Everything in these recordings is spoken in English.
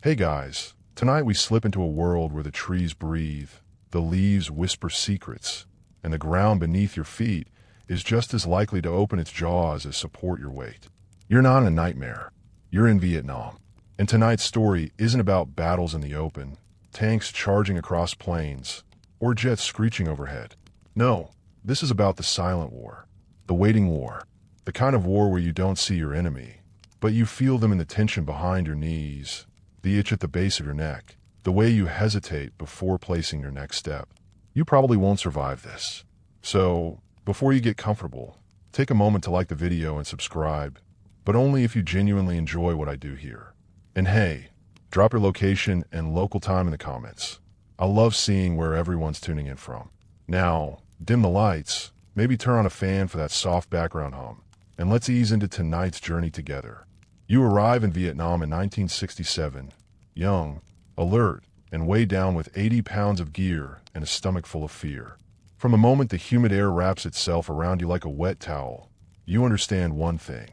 Hey guys, tonight we slip into a world where the trees breathe, the leaves whisper secrets, and the ground beneath your feet is just as likely to open its jaws as support your weight. You're not in a nightmare. You're in Vietnam. And tonight's story isn't about battles in the open, tanks charging across plains, or jets screeching overhead. No, this is about the silent war, the waiting war, the kind of war where you don't see your enemy, but you feel them in the tension behind your knees, the itch at the base of your neck, the way you hesitate before placing your next step. You probably won't survive this. So, before you get comfortable, take a moment to like the video and subscribe, but only if you genuinely enjoy what I do here. And hey, drop your location and local time in the comments. I love seeing where everyone's tuning in from. Now, dim the lights, maybe turn on a fan for that soft background hum, and let's ease into tonight's journey together. You arrive in Vietnam in 1967, young, alert, and weighed down with 80 pounds of gear and a stomach full of fear. From the moment the humid air wraps itself around you like a wet towel, you understand one thing.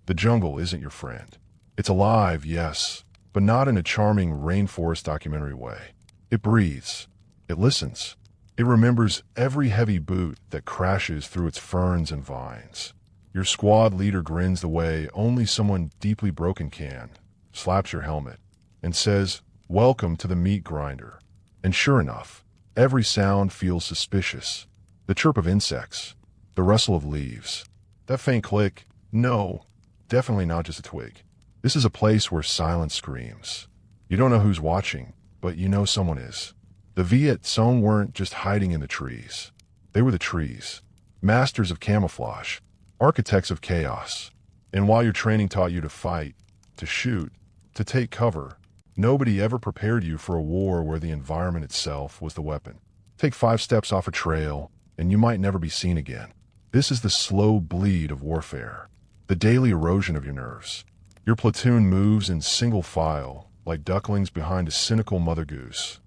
The jungle isn't your friend. It's alive, yes, but not in a charming rainforest documentary way. It breathes. It listens. It remembers every heavy boot that crashes through its ferns and vines. Your squad leader grins the way only someone deeply broken can, slaps your helmet, and says, "Welcome to the meat grinder." And sure enough, every sound feels suspicious. The chirp of insects, the rustle of leaves, that faint click, no, definitely not just a twig. This is a place where silence screams. You don't know who's watching, but you know someone is. The Viet Cong weren't just hiding in the trees. They were the trees, masters of camouflage, architects of chaos. And while your training taught you to fight, to shoot, to take cover, nobody ever prepared you for a war where the environment itself was the weapon. Take 5 steps off a trail, and you might never be seen again. This is the slow bleed of warfare, the daily erosion of your nerves. Your platoon moves in single file, like ducklings behind a cynical mother goose.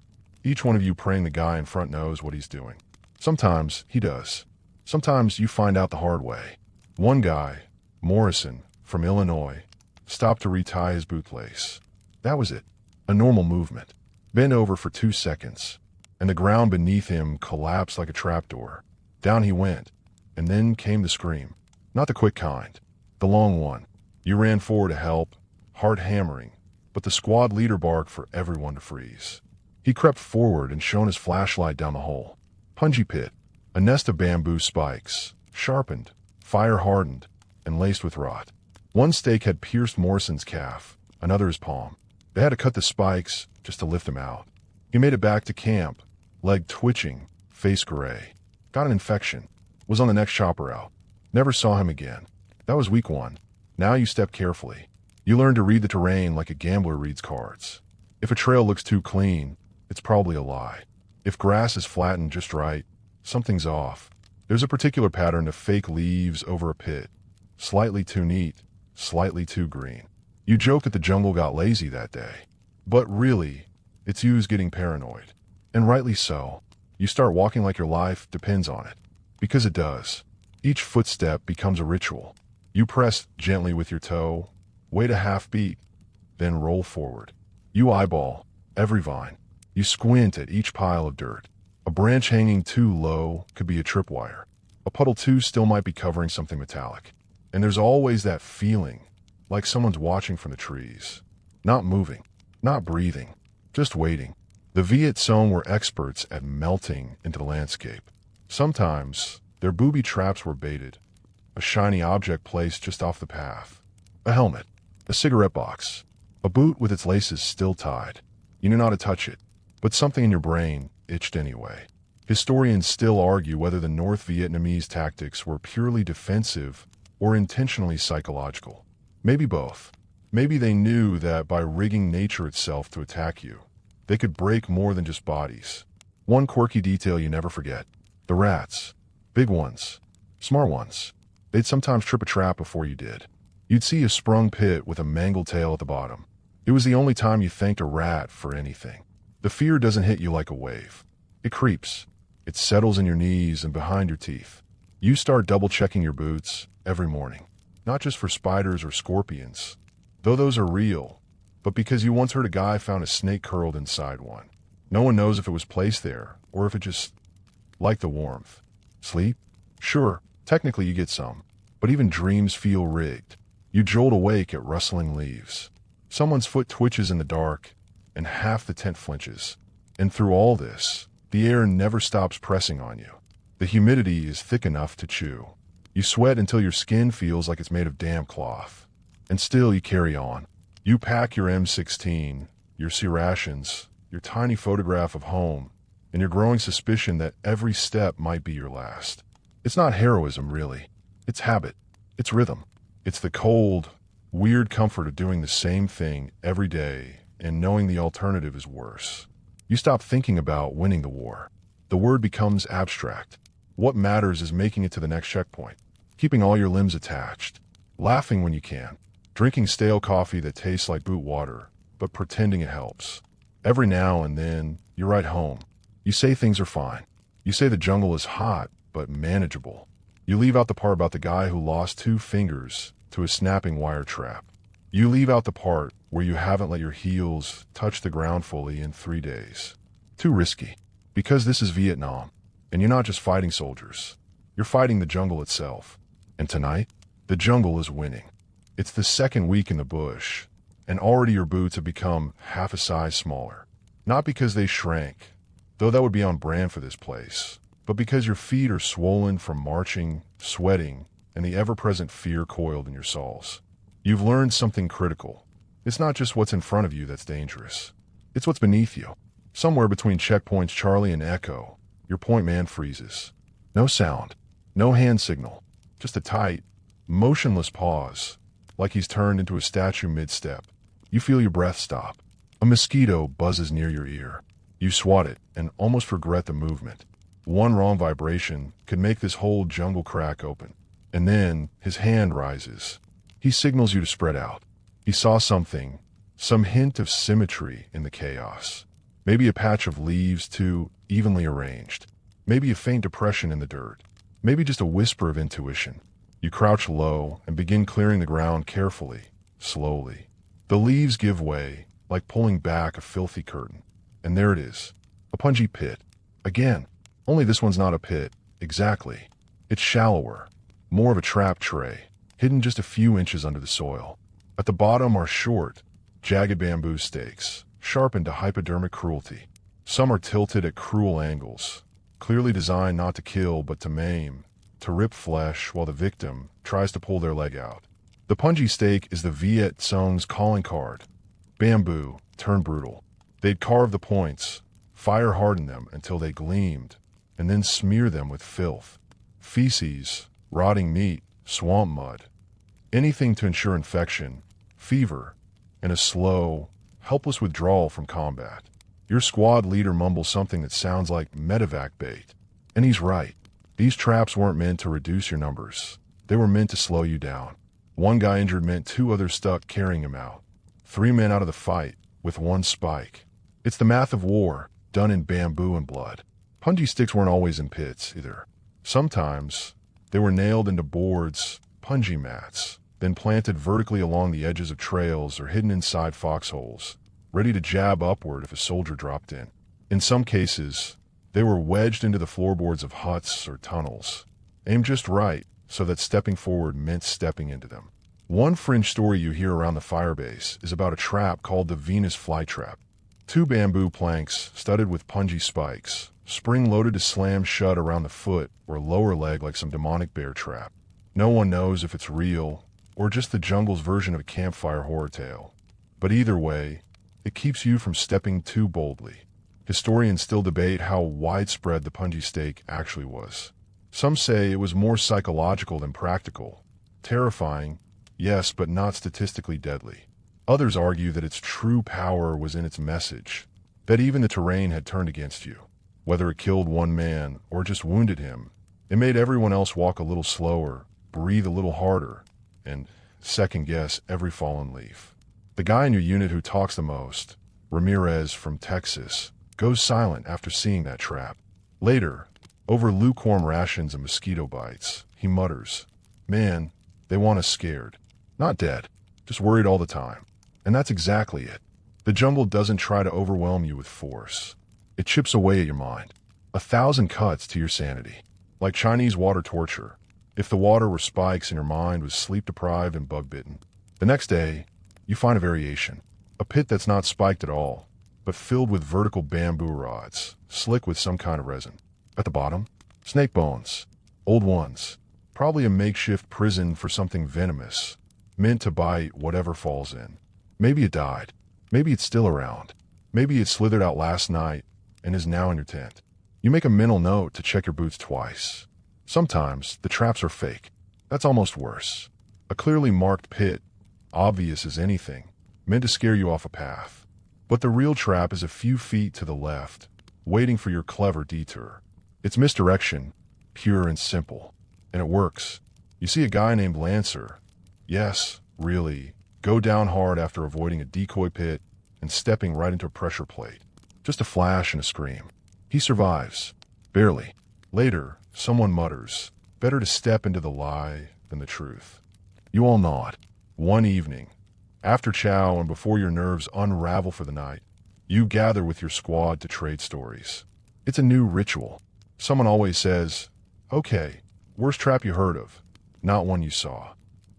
Each one of you praying the guy in front knows what he's doing. Sometimes he does. Sometimes you find out the hard way. One guy, Morrison, from Illinois, stopped to retie his bootlace. That was it. A normal movement. Bent over for 2 seconds, and the ground beneath him collapsed like a trapdoor. Down he went, and then came the scream. Not the quick kind, the long one. You ran forward to help, heart hammering, but the squad leader barked for everyone to freeze. He crept forward and shone his flashlight down the hole. Pungy pit, a nest of bamboo spikes, sharpened, fire-hardened, and laced with rot. One stake had pierced Morrison's calf, another his palm. They had to cut the spikes just to lift him out. He made it back to camp, leg twitching, face gray. Got an infection. Was on the next chopper out. Never saw him again. That was week 1. Now you step carefully. You learn to read the terrain like a gambler reads cards. If a trail looks too clean, it's probably a lie. If grass is flattened just right, something's off. There's a particular pattern of fake leaves over a pit. Slightly too neat, slightly too green. You joke that the jungle got lazy that day. But really, it's you who's getting paranoid. And rightly so. You start walking like your life depends on it. Because it does. Each footstep becomes a ritual. You press gently with your toe, wait a half beat, then roll forward. You eyeball every vine. You squint at each pile of dirt. A branch hanging too low could be a tripwire. A puddle too still might be covering something metallic. And there's always that feeling, like someone's watching from the trees. Not moving, not breathing, just waiting. The Viet Cong were experts at melting into the landscape. Sometimes, their booby traps were baited. A shiny object placed just off the path. A helmet, a cigarette box, a boot with its laces still tied. You knew not to touch it, but something in your brain itched anyway. Historians still argue whether the North Vietnamese tactics were purely defensive or intentionally psychological. Maybe both. Maybe they knew that by rigging nature itself to attack you, they could break more than just bodies. One quirky detail you never forget. The rats. Big ones. Smart ones. They'd sometimes trip a trap before you did. You'd see a sprung pit with a mangled tail at the bottom. It was the only time you thanked a rat for anything. The fear doesn't hit you like a wave. It creeps. It settles in your knees and behind your teeth. You start double-checking your boots every morning. Not just for spiders or scorpions, though those are real, but because you once heard a guy found a snake curled inside one. No one knows if it was placed there, or if it just liked the warmth. Sleep? Sure, technically you get some, but even dreams feel rigged. You jolt awake at rustling leaves. Someone's foot twitches in the dark, and half the tent flinches. And through all this, the air never stops pressing on you. The humidity is thick enough to chew. You sweat until your skin feels like it's made of damp cloth. And still you carry on. You pack your M16, your rations, your tiny photograph of home, and your growing suspicion that every step might be your last. It's not heroism, really. It's habit. It's rhythm. It's the cold, weird comfort of doing the same thing every day and knowing the alternative is worse. You stop thinking about winning the war. The word becomes abstract. What matters is making it to the next checkpoint, keeping all your limbs attached, laughing when you can, drinking stale coffee that tastes like boot water, but pretending it helps. Every now and then, you write home. You say things are fine. You say the jungle is hot, but manageable. You leave out the part about the guy who lost 2 fingers to a snapping wire trap. You leave out the part where you haven't let your heels touch the ground fully in 3 days. Too risky. Because this is Vietnam, and you're not just fighting soldiers. You're fighting the jungle itself. And tonight, the jungle is winning. It's the second week in the bush, and already your boots have become half a size smaller. Not because they shrank, though that would be on brand for this place, but because your feet are swollen from marching, sweating, and the ever-present fear coiled in your soles. You've learned something critical. It's not just what's in front of you that's dangerous. It's what's beneath you. Somewhere between checkpoints Charlie and Echo, your point man freezes. No sound, no hand signal, just a tight, motionless pause, like he's turned into a statue mid-step. You feel your breath stop. A mosquito buzzes near your ear. You swat it and almost regret the movement. One wrong vibration could make this whole jungle crack open. And then his hand rises. He signals you to spread out. He saw something, some hint of symmetry in the chaos. Maybe a patch of leaves too evenly arranged. Maybe a faint depression in the dirt. Maybe just a whisper of intuition. You crouch low and begin clearing the ground carefully, slowly. The leaves give way, like pulling back a filthy curtain. And there it is, a Pungy pit. Again, only this one's not a pit, exactly. It's shallower, more of a trap tray, hidden just a few inches under the soil. At the bottom are short, jagged bamboo stakes, sharpened to hypodermic cruelty. Some are tilted at cruel angles, clearly designed not to kill but to maim, to rip flesh while the victim tries to pull their leg out. The Pungy stake is the Viet Cong's calling card. Bamboo, turned brutal. They'd carve the points, fire harden them until they gleamed, and then smear them with filth. Feces, rotting meat, swamp mud. Anything to ensure infection, fever, and a slow, helpless withdrawal from combat. Your squad leader mumbles something that sounds like medevac bait. And he's right. These traps weren't meant to reduce your numbers. They were meant to slow you down. One guy injured meant 2 others stuck carrying him out. 3 men out of the fight, with 1 spike. It's the math of war, done in bamboo and blood. Pungy sticks weren't always in pits, either. Sometimes, they were nailed into boards, Pungy mats, then planted vertically along the edges of trails or hidden inside foxholes, ready to jab upward if a soldier dropped in. In some cases, they were wedged into the floorboards of huts or tunnels, aimed just right so that stepping forward meant stepping into them. One fringe story you hear around the firebase is about a trap called the Venus flytrap. 2 bamboo planks studded with Pungy spikes, spring-loaded to slam shut around the foot or lower leg like some demonic bear trap. No one knows if it's real or just the jungle's version of a campfire horror tale. But either way, it keeps you from stepping too boldly. Historians still debate how widespread the Pungy stake actually was. Some say it was more psychological than practical. Terrifying, yes, but not statistically deadly. Others argue that its true power was in its message, that even the terrain had turned against you. Whether it killed one man or just wounded him, it made everyone else walk a little slower, breathe a little harder, and second-guess every fallen leaf. The guy in your unit who talks the most, Ramirez from Texas, goes silent after seeing that trap. Later, over lukewarm rations and mosquito bites, he mutters, "Man, they want us scared. Not dead, just worried all the time." And that's exactly it. The jungle doesn't try to overwhelm you with force. It chips away at your mind. 1,000 cuts to your sanity. Like Chinese water torture. If the water were spikes and your mind was sleep-deprived and bug-bitten. The next day, you find a variation. A pit that's not spiked at all, but filled with vertical bamboo rods, slick with some kind of resin. At the bottom, snake bones. Old ones. Probably a makeshift prison for something venomous, meant to bite whatever falls in. Maybe it died. Maybe it's still around. Maybe it slithered out last night and is now in your tent. You make a mental note to check your boots twice. Sometimes the traps are fake. That's almost worse. A clearly marked pit, obvious as anything, meant to scare you off a path. But the real trap is a few feet to the left, waiting for your clever detour. It's misdirection, pure and simple. And it works. You see a guy named Lancer. Yes, really. Go down hard after avoiding a decoy pit and stepping right into a pressure plate. Just a flash and a scream. He survives. Barely. Later, someone mutters, better to step into the lie than the truth. You all nod. One evening, after chow and before your nerves unravel for the night, you gather with your squad to trade stories. It's a new ritual. Someone always says, okay, worst trap you heard of, not one you saw.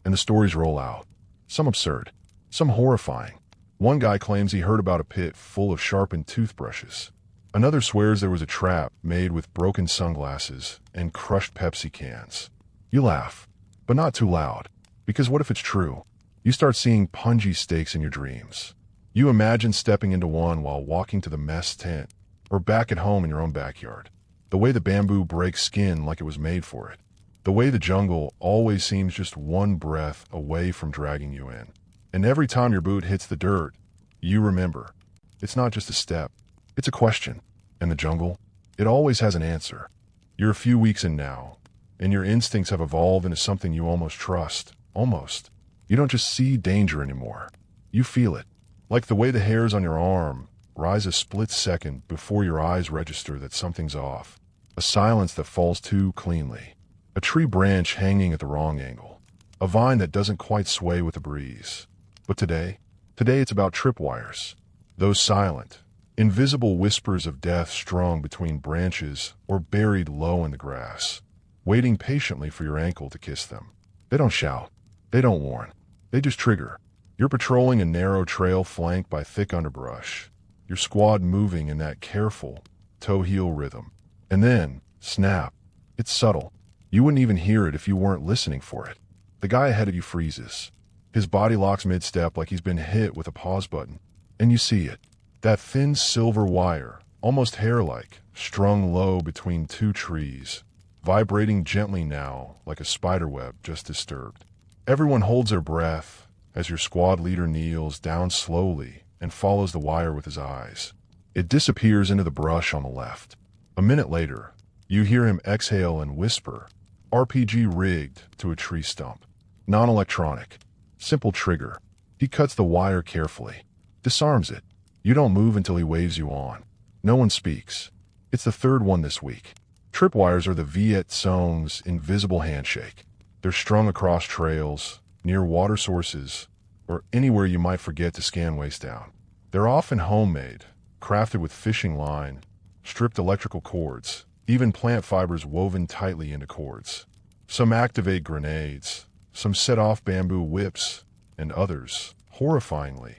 And the stories roll out. Some absurd, some horrifying. One guy claims he heard about a pit full of sharpened toothbrushes. Another swears there was a trap made with broken sunglasses and crushed Pepsi cans. You laugh, but not too loud, because what if it's true? You start seeing Pungy steaks in your dreams. You imagine stepping into one while walking to the mess tent, or back at home in your own backyard. The way the bamboo breaks skin like it was made for it. The way the jungle always seems just one breath away from dragging you in. And every time your boot hits the dirt, you remember. It's not just a step, it's a question. And the jungle, it always has an answer. You're a few weeks in now, and your instincts have evolved into something you almost trust. Almost. You don't just see danger anymore. You feel it. Like the way the hairs on your arm rise a split second before your eyes register that something's off. A silence that falls too cleanly. A tree branch hanging at the wrong angle. A vine that doesn't quite sway with the breeze. But today it's about tripwires. Those silent, invisible whispers of death strung between branches or buried low in the grass, waiting patiently for your ankle to kiss them. They don't shout. They don't warn. They just trigger. You're patrolling a narrow trail flanked by thick underbrush. Your squad moving in that careful toe-heel rhythm. And then, snap. It's subtle. You wouldn't even hear it if you weren't listening for it. The guy ahead of you freezes. His body locks mid-step like he's been hit with a pause button. And you see it. That thin silver wire, almost hair-like, strung low between two trees, vibrating gently now like a spiderweb just disturbed. Everyone holds their breath as your squad leader kneels down slowly and follows the wire with his eyes. It disappears into the brush on the left. A minute later, you hear him exhale and whisper, RPG rigged to a tree stump. Non-electronic. Simple trigger. He cuts the wire carefully. Disarms it. You don't move until he waves you on. No one speaks. It's the third one this week. Tripwires are the Viet Cong's invisible handshake. They're strung across trails, near water sources, or anywhere you might forget to scan waist down. They're often homemade, crafted with fishing line, stripped electrical cords, even plant fibers woven tightly into cords. Some activate grenades, some set off bamboo whips, and others, horrifyingly,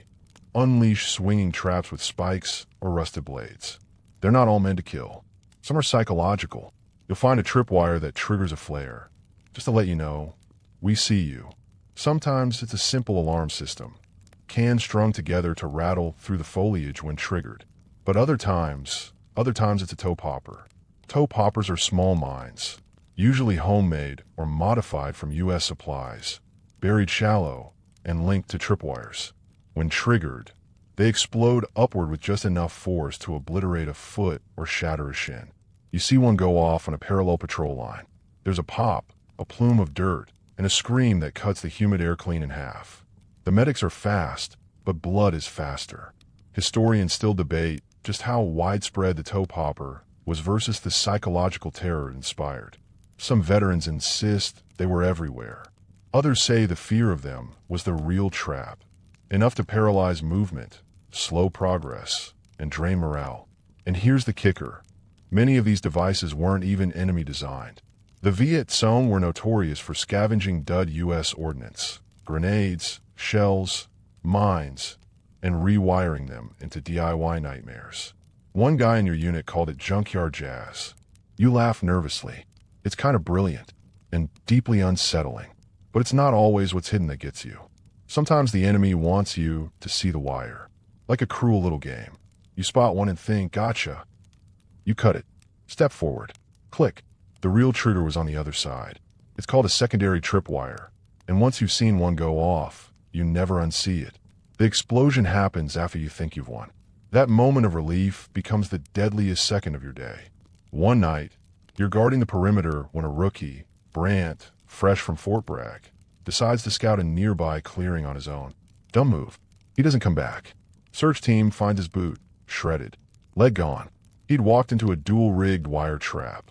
unleash swinging traps with spikes or rusted blades. They're not all meant to kill. Some are psychological. You'll find a tripwire that triggers a flare. Just to let you know, we see you. Sometimes it's a simple alarm system, cans strung together to rattle through the foliage when triggered. But other times it's a toe popper. Toe poppers are small mines, usually homemade or modified from U.S. supplies, buried shallow and linked to tripwires. When triggered, they explode upward with just enough force to obliterate a foot or shatter a shin. You see one go off on a parallel patrol line. There's a pop, a plume of dirt, and a scream that cuts the humid air clean in half. The medics are fast, but blood is faster. Historians still debate just how widespread the toe popper was versus the psychological terror it inspired. Some veterans insist they were everywhere. Others say the fear of them was the real trap. Enough to paralyze movement, slow progress, and drain morale. And here's the kicker. Many of these devices weren't even enemy designed. The Viet Cong were notorious for scavenging dud U.S. ordnance, grenades, shells, mines, and rewiring them into DIY nightmares. One guy in your unit called it junkyard jazz. You laugh nervously. It's kind of brilliant and deeply unsettling. But it's not always what's hidden that gets you. Sometimes the enemy wants you to see the wire. Like a cruel little game. You spot one and think, gotcha. You cut it. Step forward. Click. The real trigger was on the other side. It's called a secondary tripwire. And once you've seen one go off, you never unsee it. The explosion happens after you think you've won. That moment of relief becomes the deadliest second of your day. One night, you're guarding the perimeter when a rookie, Brant, fresh from Fort Bragg, decides to scout a nearby clearing on his own. Dumb move. He doesn't come back. Search team finds his boot, shredded, leg gone. He'd walked into a dual-rigged wire trap.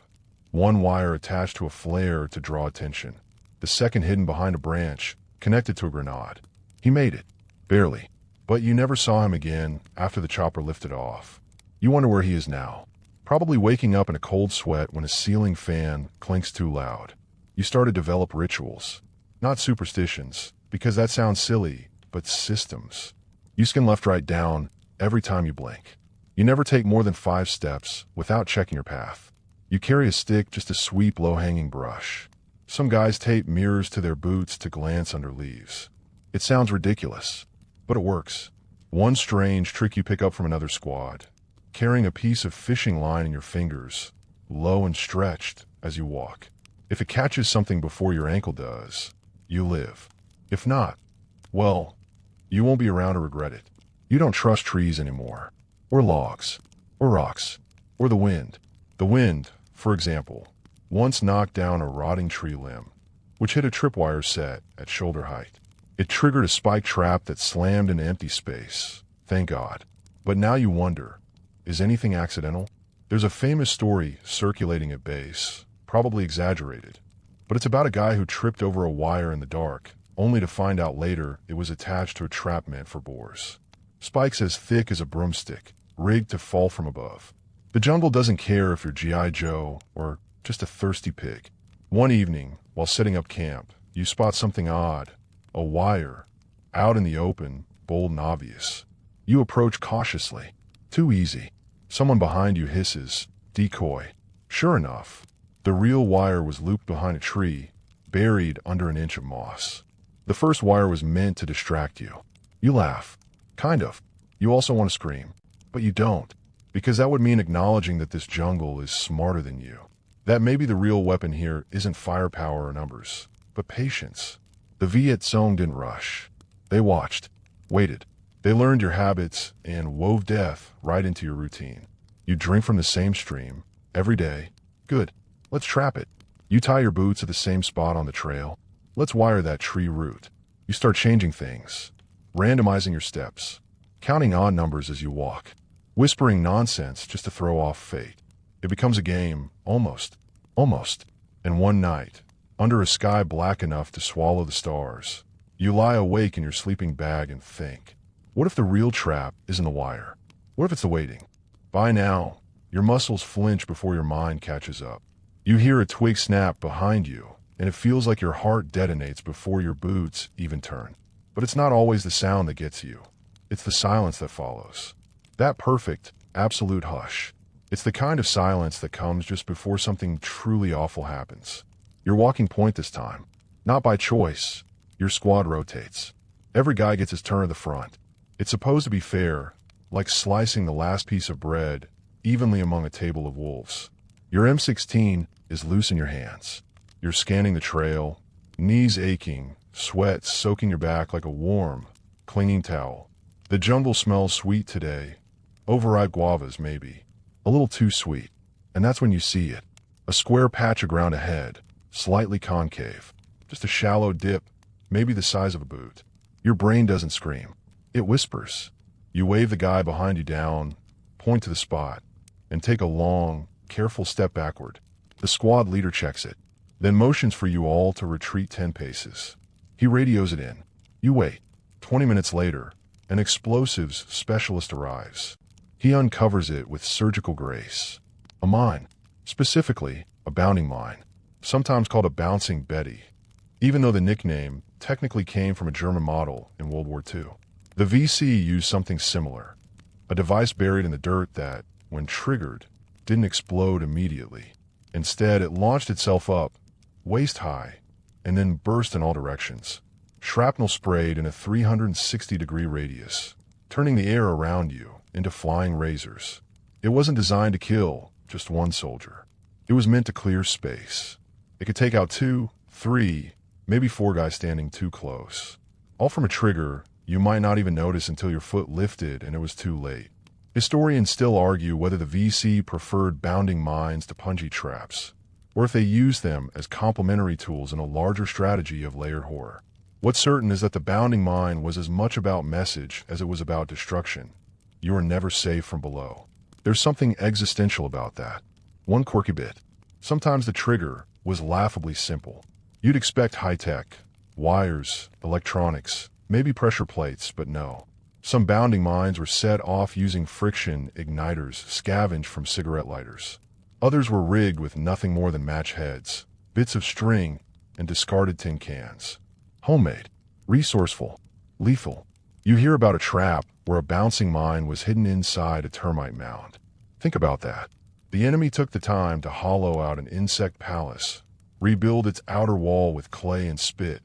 One wire attached to a flare to draw attention. The second hidden behind a branch, connected to a grenade. He made it. Barely. But you never saw him again after the chopper lifted off. You wonder where he is now. Probably waking up in a cold sweat when a ceiling fan clinks too loud. You start to develop rituals. Not superstitions, because that sounds silly, but systems. You scan left right down every time you blink. You never take more than 5 steps without checking your path. You carry a stick just to sweep low-hanging brush. Some guys tape mirrors to their boots to glance under leaves. It sounds ridiculous, but it works. One strange trick you pick up from another squad. Carrying a piece of fishing line in your fingers, low and stretched as you walk. If it catches something before your ankle does, you live. If not, well, you won't be around to regret it. You don't trust trees anymore, or logs, or rocks, or the wind. The wind, for example, once knocked down a rotting tree limb, which hit a tripwire set at shoulder height. It triggered a spike trap that slammed into empty space. Thank God. But now you wonder, is anything accidental? There's a famous story circulating at base, probably exaggerated, but it's about a guy who tripped over a wire in the dark, only to find out later it was attached to a trap meant for boars. Spikes as thick as a broomstick, rigged to fall from above. The jungle doesn't care if you're G.I. Joe or just a thirsty pig. One evening, while setting up camp, you spot something odd. A wire, out in the open, bold and obvious. You approach cautiously. Too easy. Someone behind you hisses, "Decoy." Sure enough, the real wire was looped behind a tree, buried under an inch of moss. The first wire was meant to distract you. You laugh. Kind of. You also want to scream. But you don't, because that would mean acknowledging that this jungle is smarter than you. That maybe the real weapon here isn't firepower or numbers, but patience. The Viet Cong didn't rush. They watched, waited. They learned your habits and wove death right into your routine. You drink from the same stream, every day. Good. Let's trap it. You tie your boots at the same spot on the trail. Let's wire that tree root. You start changing things, randomizing your steps, counting odd numbers as you walk, whispering nonsense just to throw off fate. It becomes a game, almost. And one night, under a sky black enough to swallow the stars, you lie awake in your sleeping bag and think, what if the real trap isn't the wire? What if it's the waiting? By now, your muscles flinch before your mind catches up. You hear a twig snap behind you, and it feels like your heart detonates before your boots even turn. But it's not always the sound that gets you. It's the silence that follows. That perfect, absolute hush. It's the kind of silence that comes just before something truly awful happens. You're walking point this time. Not by choice. Your squad rotates. Every guy gets his turn at the front. It's supposed to be fair, like slicing the last piece of bread evenly among a table of wolves. Your M16 is loose in your hands. You're scanning the trail, knees aching, sweat soaking your back like a warm, clinging towel. The jungle smells sweet today. Overripe guavas, maybe. A little too sweet. And that's when you see it. A square patch of ground ahead, slightly concave. Just a shallow dip, maybe the size of a boot. Your brain doesn't scream. It whispers. You wave the guy behind you down, point to the spot, and take a long, careful step backward. The squad leader checks it, then motions for you all to retreat 10 paces. He radios it in. You wait. 20 minutes later, An explosives specialist arrives. He uncovers it with surgical grace. A mine. Specifically, a bounding mine. Sometimes called a bouncing Betty. Even though the nickname technically came from a German model in World War II. The VC used something similar. A device buried in the dirt that, when triggered, didn't explode immediately. Instead, it launched itself up, waist high, and then burst in all directions. Shrapnel sprayed in a 360-degree radius, turning the air around you into flying razors. It wasn't designed to kill just one soldier. It was meant to clear space. It could take out 2, 3, maybe 4 guys standing too close. All from a trigger you might not even notice until your foot lifted and it was too late. Historians still argue whether the VC preferred bounding mines to pungy traps, or if they used them as complementary tools in a larger strategy of layered horror. What's certain is that the bounding mine was as much about message as it was about destruction. You are never safe from below. There's something existential about that. One quirky bit. Sometimes the trigger was laughably simple. You'd expect high-tech, wires, electronics, maybe pressure plates, but no. Some bounding mines were set off using friction igniters scavenged from cigarette lighters. Others were rigged with nothing more than match heads, bits of string, and discarded tin cans. Homemade, resourceful, lethal. You hear about a trap where a bouncing mine was hidden inside a termite mound. Think about that. The enemy took the time to hollow out an insect palace, rebuild its outer wall with clay and spit,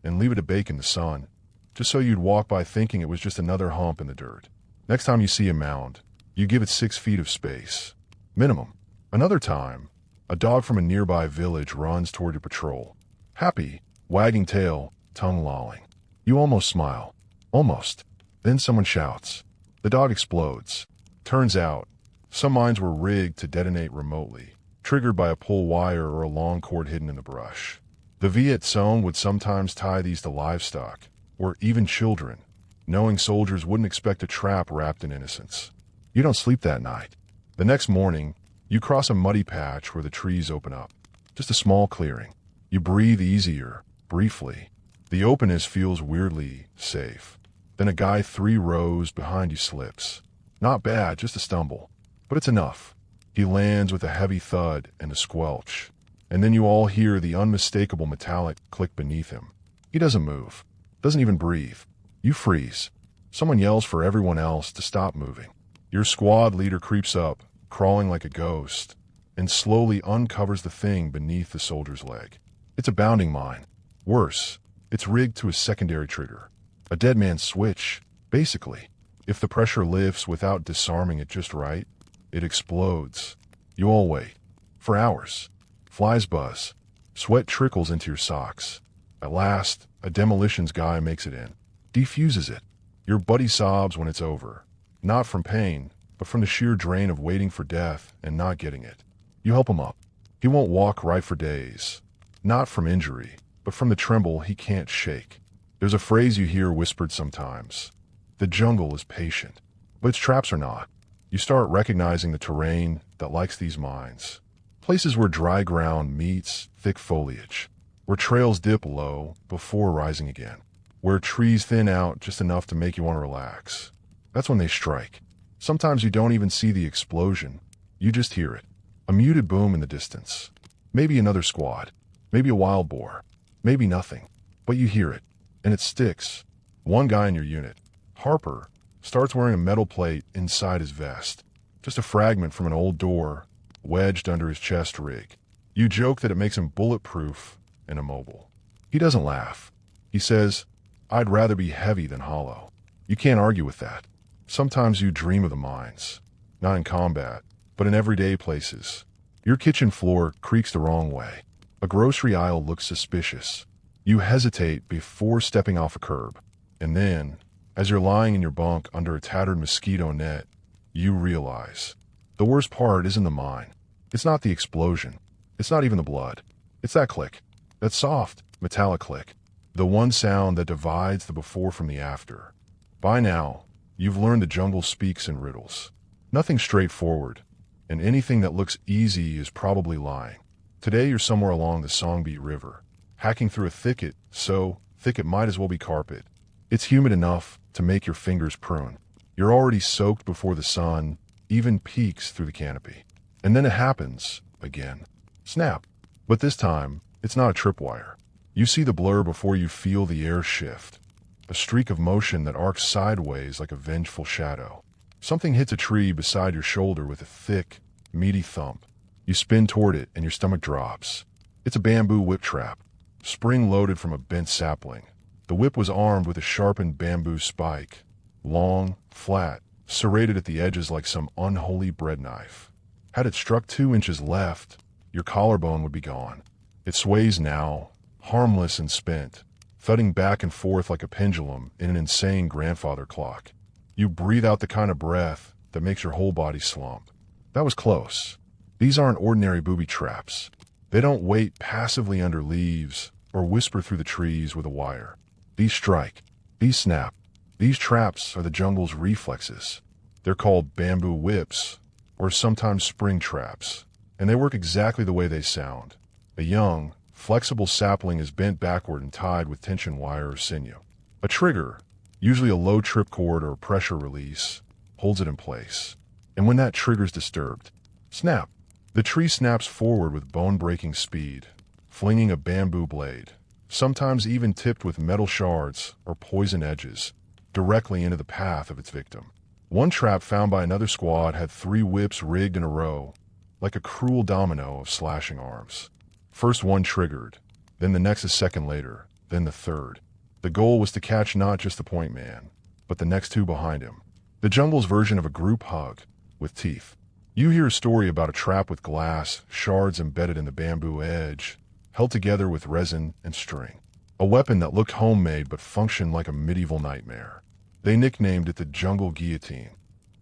and leave it to bake in the sun, just so you'd walk by thinking it was just another hump in the dirt. Next time you see a mound, you give it 6 feet of space. Minimum. Another time, a dog from a nearby village runs toward your patrol. Happy, wagging tail, tongue lolling. You almost smile. Almost. Then someone shouts. The dog explodes. Turns out, some mines were rigged to detonate remotely, triggered by a pull wire or a long cord hidden in the brush. The Viet Cong would sometimes tie these to livestock, or even children, knowing soldiers wouldn't expect a trap wrapped in innocence. You don't sleep that night. The next morning, you cross a muddy patch where the trees open up. Just a small clearing. You breathe easier, briefly. The openness feels weirdly safe. Then a guy 3 rows behind you slips. Not bad, just a stumble. But it's enough. He lands with a heavy thud and a squelch. And then you all hear the unmistakable metallic click beneath him. He doesn't move. Doesn't even breathe. You freeze. Someone yells for everyone else to stop moving. Your squad leader creeps up, crawling like a ghost, and slowly uncovers the thing beneath the soldier's leg. It's a bounding mine. Worse, it's rigged to a secondary trigger. A dead man's switch, basically. If the pressure lifts without disarming it just right, it explodes. You all wait. For hours. Flies buzz. Sweat trickles into your socks. At last, a demolitions guy makes it in. Defuses it. Your buddy sobs when it's over. Not from pain, but from the sheer drain of waiting for death and not getting it. You help him up. He won't walk right for days. Not from injury, but from the tremble he can't shake. There's a phrase you hear whispered sometimes. The jungle is patient. But its traps are not. You start recognizing the terrain that likes these mines. Places where dry ground meets thick foliage. Where trails dip low before rising again. Where trees thin out just enough to make you want to relax. That's when they strike. Sometimes you don't even see the explosion. You just hear it. A muted boom in the distance. Maybe another squad. Maybe a wild boar. Maybe nothing. But you hear it. And it sticks. One guy in your unit, Harper, starts wearing a metal plate inside his vest. Just a fragment from an old door wedged under his chest rig. You joke that it makes him bulletproof and immobile. He doesn't laugh. He says, "I'd rather be heavy than hollow." You can't argue with that. Sometimes you dream of the mines. Not in combat, but in everyday places. Your kitchen floor creaks the wrong way. A grocery aisle looks suspicious. You hesitate before stepping off a curb. And then, as you're lying in your bunk under a tattered mosquito net, you realize the worst part isn't the mine. It's not the explosion. It's not even the blood. It's that click. That soft, metallic click. The one sound that divides the before from the after. By now, you've learned the jungle speaks in riddles. Nothing's straightforward, and anything that looks easy is probably lying. Today you're somewhere along the Songbeat River, hacking through a thicket so thick it might as well be carpet. It's humid enough to make your fingers prune. You're already soaked before the sun even peeks through the canopy. And then it happens again. Snap. But this time, it's not a tripwire. You see the blur before you feel the air shift. A streak of motion that arcs sideways like a vengeful shadow. Something hits a tree beside your shoulder with a thick, meaty thump. You spin toward it and your stomach drops. It's a bamboo whip trap, spring-loaded from a bent sapling. The whip was armed with a sharpened bamboo spike, long, flat, serrated at the edges like some unholy bread knife. Had it struck 2 inches left, your collarbone would be gone. It sways now, harmless and spent, thudding back and forth like a pendulum in an insane grandfather clock. You breathe out the kind of breath that makes your whole body slump. That was close. These aren't ordinary booby traps. They don't wait passively under leaves or whisper through the trees with a wire. These strike. These snap. These traps are the jungle's reflexes. They're called bamboo whips, or sometimes spring traps, and they work exactly the way they sound. A young, flexible sapling is bent backward and tied with tension wire or sinew. A trigger, usually a low trip cord or pressure release, holds it in place. And when that trigger's disturbed, snap. The tree snaps forward with bone-breaking speed, flinging a bamboo blade, sometimes even tipped with metal shards or poison edges, directly into the path of its victim. One trap found by another squad had 3 whips rigged in a row, like a cruel domino of slashing arms. First one triggered, then the next a second later, then the third. The goal was to catch not just the point man, but the next 2 behind him. The jungle's version of a group hug, with teeth. You hear a story about a trap with glass shards embedded in the bamboo edge, held together with resin and string. A weapon that looked homemade but functioned like a medieval nightmare. They nicknamed it the jungle guillotine.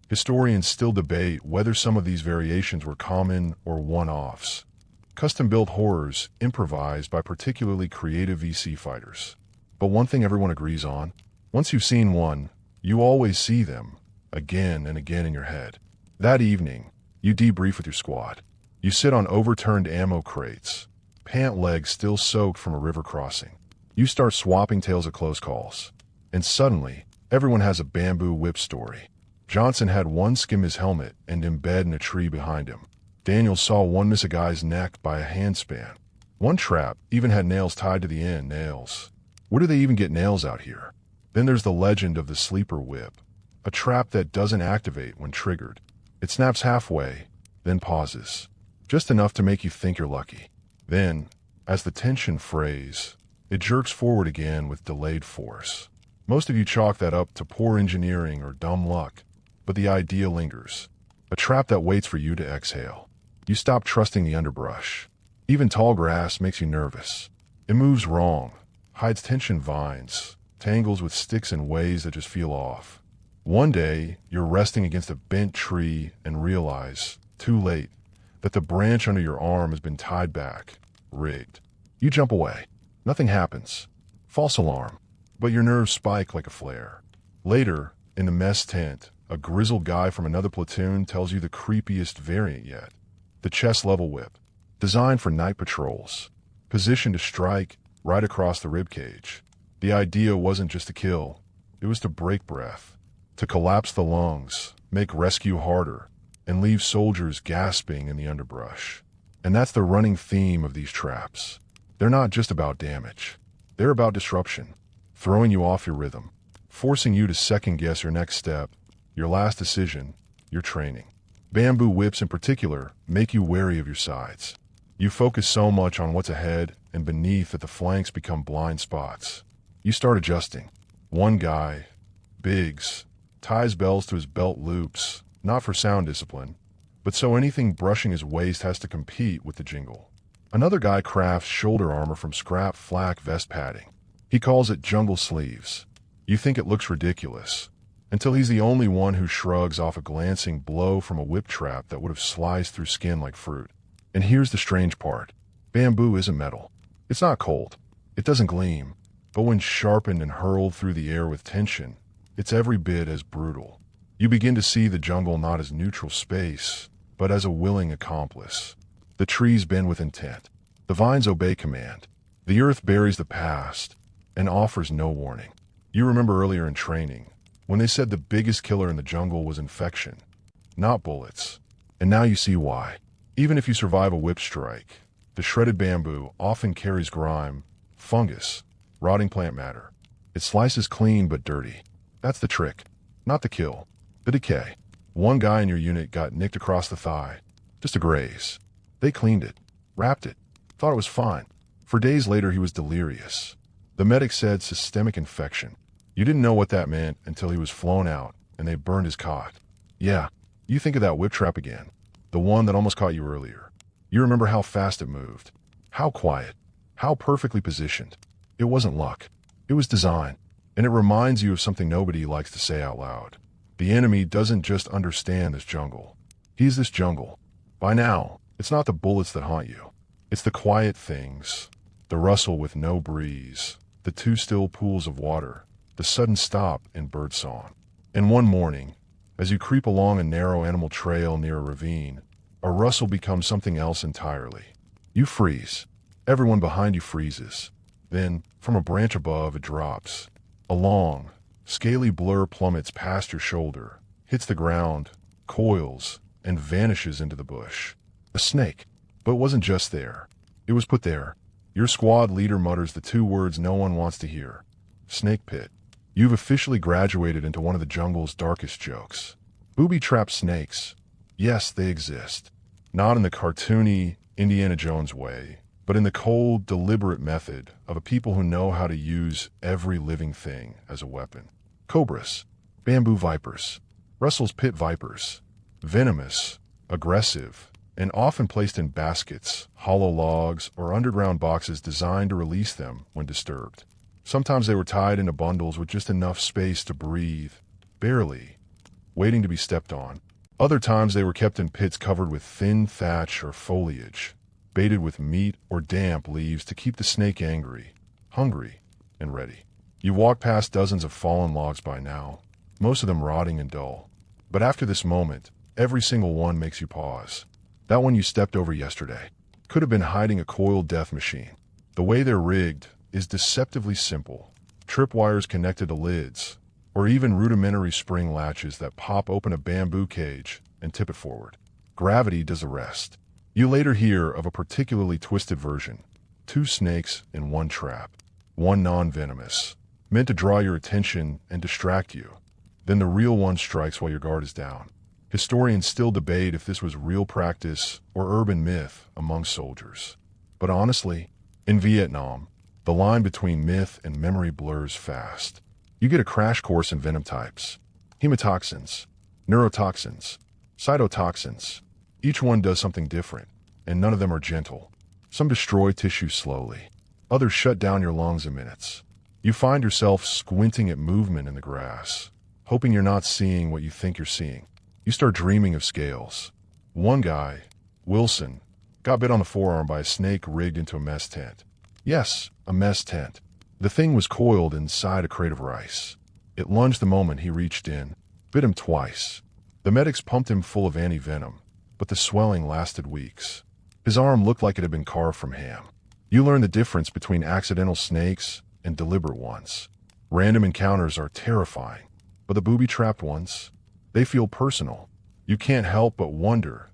Historians still debate whether some of these variations were common or one-offs. Custom-built horrors improvised by particularly creative VC fighters. But one thing everyone agrees on, once you've seen one, you always see them, again and again in your head. That evening, you debrief with your squad. You sit on overturned ammo crates, pant legs still soaked from a river crossing. You start swapping tales of close calls. And suddenly, everyone has a bamboo whip story. Johnson had one skim his helmet and embed in a tree behind him. Daniel saw one miss a guy's neck by a handspan. One trap even had nails tied to the end. Nails. Where do they even get nails out here? Then there's the legend of the sleeper whip. A trap that doesn't activate when triggered. It snaps halfway, then pauses. Just enough to make you think you're lucky. Then, as the tension frays, it jerks forward again with delayed force. Most of you chalk that up to poor engineering or dumb luck, but the idea lingers. A trap that waits for you to exhale. You stop trusting the underbrush. Even tall grass makes you nervous. It moves wrong, hides tension vines, tangles with sticks in ways that just feel off. One day, you're resting against a bent tree and realize, too late, that the branch under your arm has been tied back, rigged. You jump away. Nothing happens. False alarm. But your nerves spike like a flare. Later, in the mess tent, a grizzled guy from another platoon tells you the creepiest variant yet. The chest-level whip. Designed for night patrols. Positioned to strike right across the ribcage. The idea wasn't just to kill. It was to break breath. To collapse the lungs, make rescue harder, and leave soldiers gasping in the underbrush. And that's the running theme of these traps. They're not just about damage. They're about disruption, throwing you off your rhythm, forcing you to second-guess your next step, your last decision, your training. Bamboo whips in particular make you wary of your sides. You focus so much on what's ahead and beneath that the flanks become blind spots. You start adjusting. One guy, Biggs, ties bells to his belt loops, not for sound discipline, but so anything brushing his waist has to compete with the jingle. Another guy crafts shoulder armor from scrap flak vest padding. He calls it jungle sleeves. You think it looks ridiculous, until he's the only one who shrugs off a glancing blow from a whip trap that would have sliced through skin like fruit. And here's the strange part. Bamboo isn't metal. It's not cold. It doesn't gleam. But when sharpened and hurled through the air with tension, it's every bit as brutal. You begin to see the jungle not as neutral space, but as a willing accomplice. The trees bend with intent. The vines obey command. The earth buries the past and offers no warning. You remember earlier in training, when they said the biggest killer in the jungle was infection, not bullets. And now you see why. Even if you survive a whip strike, the shredded bamboo often carries grime, fungus, rotting plant matter. It slices clean but dirty. That's the trick, not the kill, the decay. One guy in your unit got nicked across the thigh, just a graze. They cleaned it, wrapped it, thought it was fine. For days later he was delirious. The medic said systemic infection. You didn't know what that meant until he was flown out and they burned his cot. Yeah, you think of that whip trap again, the one that almost caught you earlier. You remember how fast it moved, how quiet, how perfectly positioned. It wasn't luck, it was design. And it reminds you of something nobody likes to say out loud. The enemy doesn't just understand this jungle. He's this jungle. By now, it's not the bullets that haunt you. It's the quiet things, the rustle with no breeze, the two still pools of water, the sudden stop in birdsong. And one morning, as you creep along a narrow animal trail near a ravine, a rustle becomes something else entirely. You freeze. Everyone behind you freezes. Then, from a branch above, it drops. A long, scaly blur plummets past your shoulder, hits the ground, coils, and vanishes into the bush. A snake. But it wasn't just there. It was put there. Your squad leader mutters the two words no one wants to hear. Snake pit. You've officially graduated into one of the jungle's darkest jokes. Booby traps snakes. Yes, they exist. Not in the cartoony Indiana Jones way, but in the cold, deliberate method of a people who know how to use every living thing as a weapon. Cobras, bamboo vipers, Russell's pit vipers, venomous, aggressive, and often placed in baskets, hollow logs, or underground boxes designed to release them when disturbed. Sometimes they were tied into bundles with just enough space to breathe, barely, waiting to be stepped on. Other times they were kept in pits covered with thin thatch or foliage, baited with meat or damp leaves to keep the snake angry, hungry, and ready. You've walked past dozens of fallen logs by now, most of them rotting and dull. But after this moment, every single one makes you pause. That one you stepped over yesterday could have been hiding a coiled death machine. The way they're rigged is deceptively simple. Tripwires connected to lids, or even rudimentary spring latches that pop open a bamboo cage and tip it forward. Gravity does the rest. You later hear of a particularly twisted version. 2 snakes in one trap, one non-venomous, meant to draw your attention and distract you. Then the real one strikes while your guard is down. Historians still debate if this was real practice or urban myth among soldiers. But honestly, in Vietnam, the line between myth and memory blurs fast. You get a crash course in venom types, hemotoxins, neurotoxins, cytotoxins. Each one does something different, and none of them are gentle. Some destroy tissue slowly. Others shut down your lungs in minutes. You find yourself squinting at movement in the grass, hoping you're not seeing what you think you're seeing. You start dreaming of scales. One guy, Wilson, got bit on the forearm by a snake rigged into a mess tent. Yes, a mess tent. The thing was coiled inside a crate of rice. It lunged the moment he reached in, bit him twice. The medics pumped him full of anti-venom, but the swelling lasted weeks. His arm looked like it had been carved from ham. You learn the difference between accidental snakes and deliberate ones. Random encounters are terrifying, but the booby-trapped ones, they feel personal. You can't help but wonder,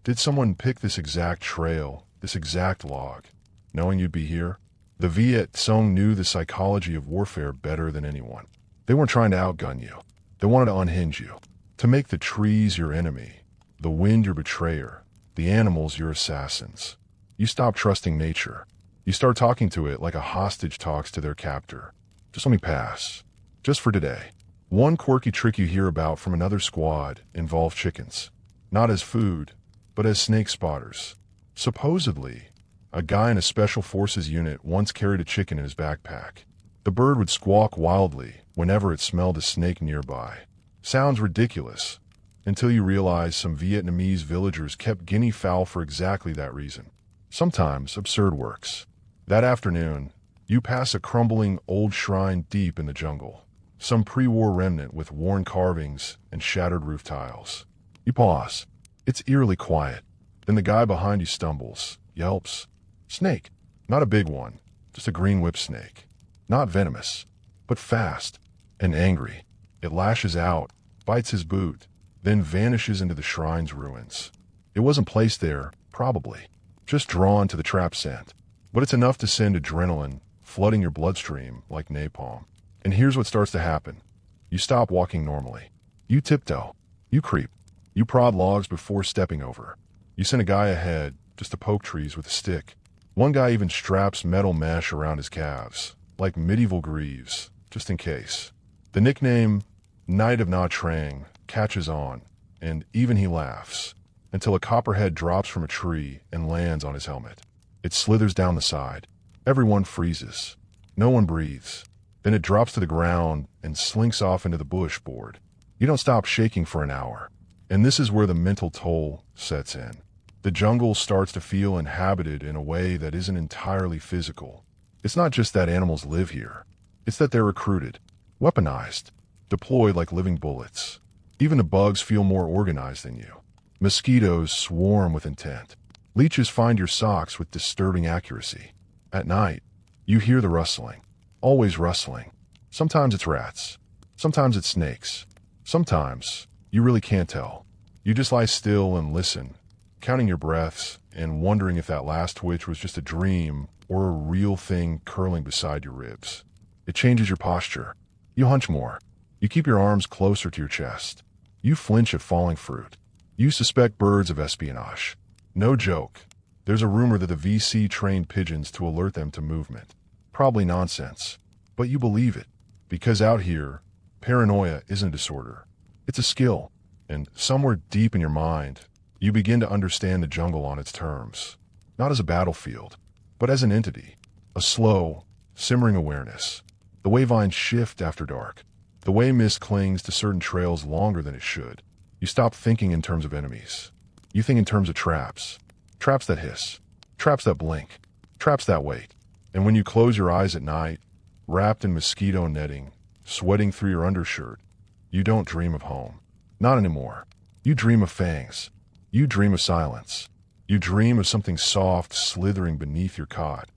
did someone pick this exact trail, this exact log, knowing you'd be here? The Viet Cong knew the psychology of warfare better than anyone. They weren't trying to outgun you. They wanted to unhinge you, to make the trees your enemy, the wind your betrayer, the animals your assassins. You stop trusting nature. You start talking to it like a hostage talks to their captor. Just let me pass. Just for today. One quirky trick you hear about from another squad involved chickens. Not as food, but as snake spotters. Supposedly, a guy in a special forces unit once carried a chicken in his backpack. The bird would squawk wildly whenever it smelled a snake nearby. Sounds ridiculous, until you realize some Vietnamese villagers kept guinea fowl for exactly that reason. Sometimes absurd works. That afternoon, you pass a crumbling old shrine deep in the jungle. Some pre-war remnant with worn carvings and shattered roof tiles. You pause. It's eerily quiet. Then the guy behind you stumbles, yelps. Snake. Not a big one, just a green whip snake. Not venomous, but fast and angry. It lashes out, bites his boot, then vanishes into the shrine's ruins. It wasn't placed there, probably, just drawn to the trap scent. But it's enough to send adrenaline flooding your bloodstream like napalm. And here's what starts to happen. You stop walking normally. You tiptoe. You creep. You prod logs before stepping over. You send a guy ahead just to poke trees with a stick. One guy even straps metal mesh around his calves, like medieval greaves, just in case. The nickname Knight of Na Trang catches on, and even he laughs, until a copperhead drops from a tree and lands on his helmet. It slithers down the side. Everyone freezes. No one breathes. Then it drops to the ground and slinks off into the bush board. You don't stop shaking for an hour. And this is where the mental toll sets in. The jungle starts to feel inhabited in a way that isn't entirely physical. It's not just that animals live here. It's that they're recruited, weaponized, deployed like living bullets. Even the bugs feel more organized than you. Mosquitoes swarm with intent. Leeches find your socks with disturbing accuracy. At night, you hear the rustling. Always rustling. Sometimes it's rats. Sometimes it's snakes. Sometimes you really can't tell. You just lie still and listen, counting your breaths and wondering if that last twitch was just a dream or a real thing curling beside your ribs. It changes your posture. You hunch more. You keep your arms closer to your chest. You flinch at falling fruit. You suspect birds of espionage. No joke. There's a rumor that the VC trained pigeons to alert them to movement. Probably nonsense. But you believe it. Because out here, paranoia isn't a disorder. It's a skill. And somewhere deep in your mind, you begin to understand the jungle on its terms. Not as a battlefield, but as an entity. A slow, simmering awareness. The way vines shift after dark. The way mist clings to certain trails longer than it should. You stop thinking in terms of enemies. You think in terms of traps. Traps that hiss. Traps that blink. Traps that wait. And when you close your eyes at night, wrapped in mosquito netting, sweating through your undershirt, you don't dream of home. Not anymore. You dream of fangs. You dream of silence. You dream of something soft slithering beneath your cot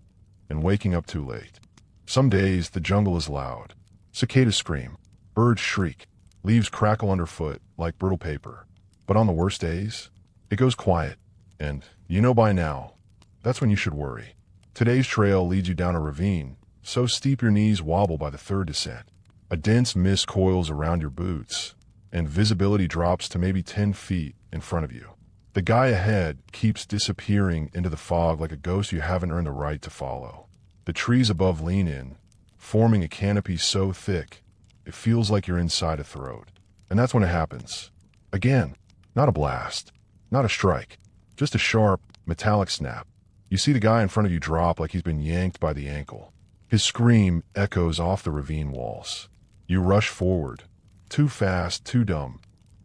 and waking up too late. Some days the jungle is loud. Cicadas scream. Birds shriek. Leaves crackle underfoot like brittle paper. But on the worst days, it goes quiet. And you know by now, that's when you should worry. Today's trail leads you down a ravine, so steep your knees wobble by the third descent. A dense mist coils around your boots, and visibility drops to maybe 10 feet in front of you. The guy ahead keeps disappearing into the fog like a ghost you haven't earned the right to follow. The trees above lean in, forming a canopy so thick, it feels like you're inside a throat. And that's when it happens. Again, not a blast, not a strike, just a sharp, metallic snap. You see the guy in front of you drop like he's been yanked by the ankle. His scream echoes off the ravine walls. You rush forward, too fast, too dumb,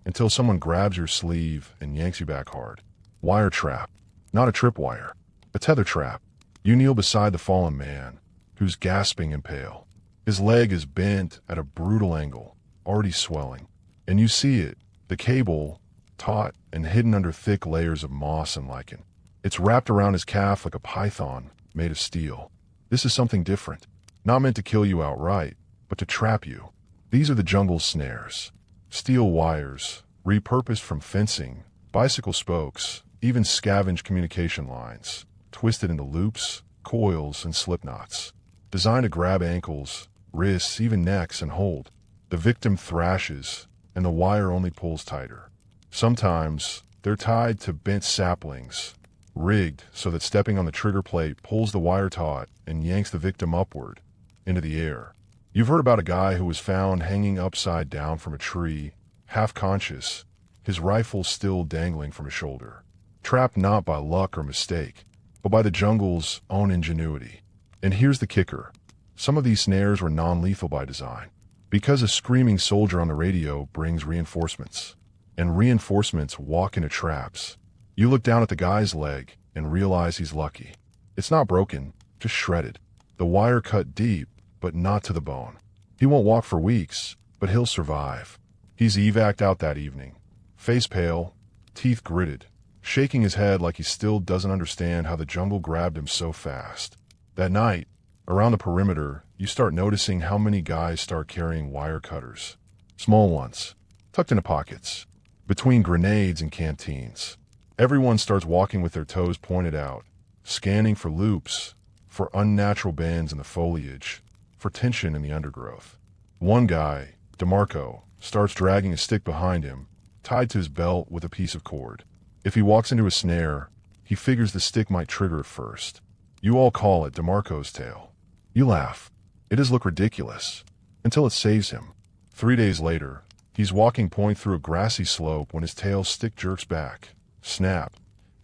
until someone grabs your sleeve and yanks you back hard. Wire trap, not a tripwire, a tether trap. You kneel beside the fallen man, who's gasping and pale. His leg is bent at a brutal angle, already swelling. And you see it, the cable, taut and hidden under thick layers of moss and lichen. It's wrapped around his calf like a python made of steel. This is something different, not meant to kill you outright, but to trap you. These are the jungle's snares. Steel wires, repurposed from fencing, bicycle spokes, even scavenged communication lines, twisted into loops, coils, and slip knots. Designed to grab ankles, wrists, even necks, and hold. The victim thrashes, and the wire only pulls tighter. Sometimes, they're tied to bent saplings, rigged so that stepping on the trigger plate pulls the wire taut and yanks the victim upward, into the air. You've heard about a guy who was found hanging upside down from a tree, half conscious, his rifle still dangling from his shoulder. Trapped not by luck or mistake, but by the jungle's own ingenuity. And here's the kicker. Some of these snares were non-lethal by design, because a screaming soldier on the radio brings reinforcements. And reinforcements walk into traps. You look down at the guy's leg and realize he's lucky. It's not broken, just shredded. The wire cut deep, but not to the bone. He won't walk for weeks, but he'll survive. He's evac'd out that evening, face pale, teeth gritted, shaking his head like he still doesn't understand how the jungle grabbed him so fast. That night, around the perimeter, you start noticing how many guys start carrying wire cutters. Small ones, tucked into pockets, between grenades and canteens. Everyone starts walking with their toes pointed out, scanning for loops, for unnatural bends in the foliage, for tension in the undergrowth. One guy, DeMarco, starts dragging a stick behind him, tied to his belt with a piece of cord. If he walks into a snare, he figures the stick might trigger it first. You all call it DeMarco's tail. You laugh. It does look ridiculous, until it saves him. 3 days later, he's walking point through a grassy slope when his tail stick jerks back, snap,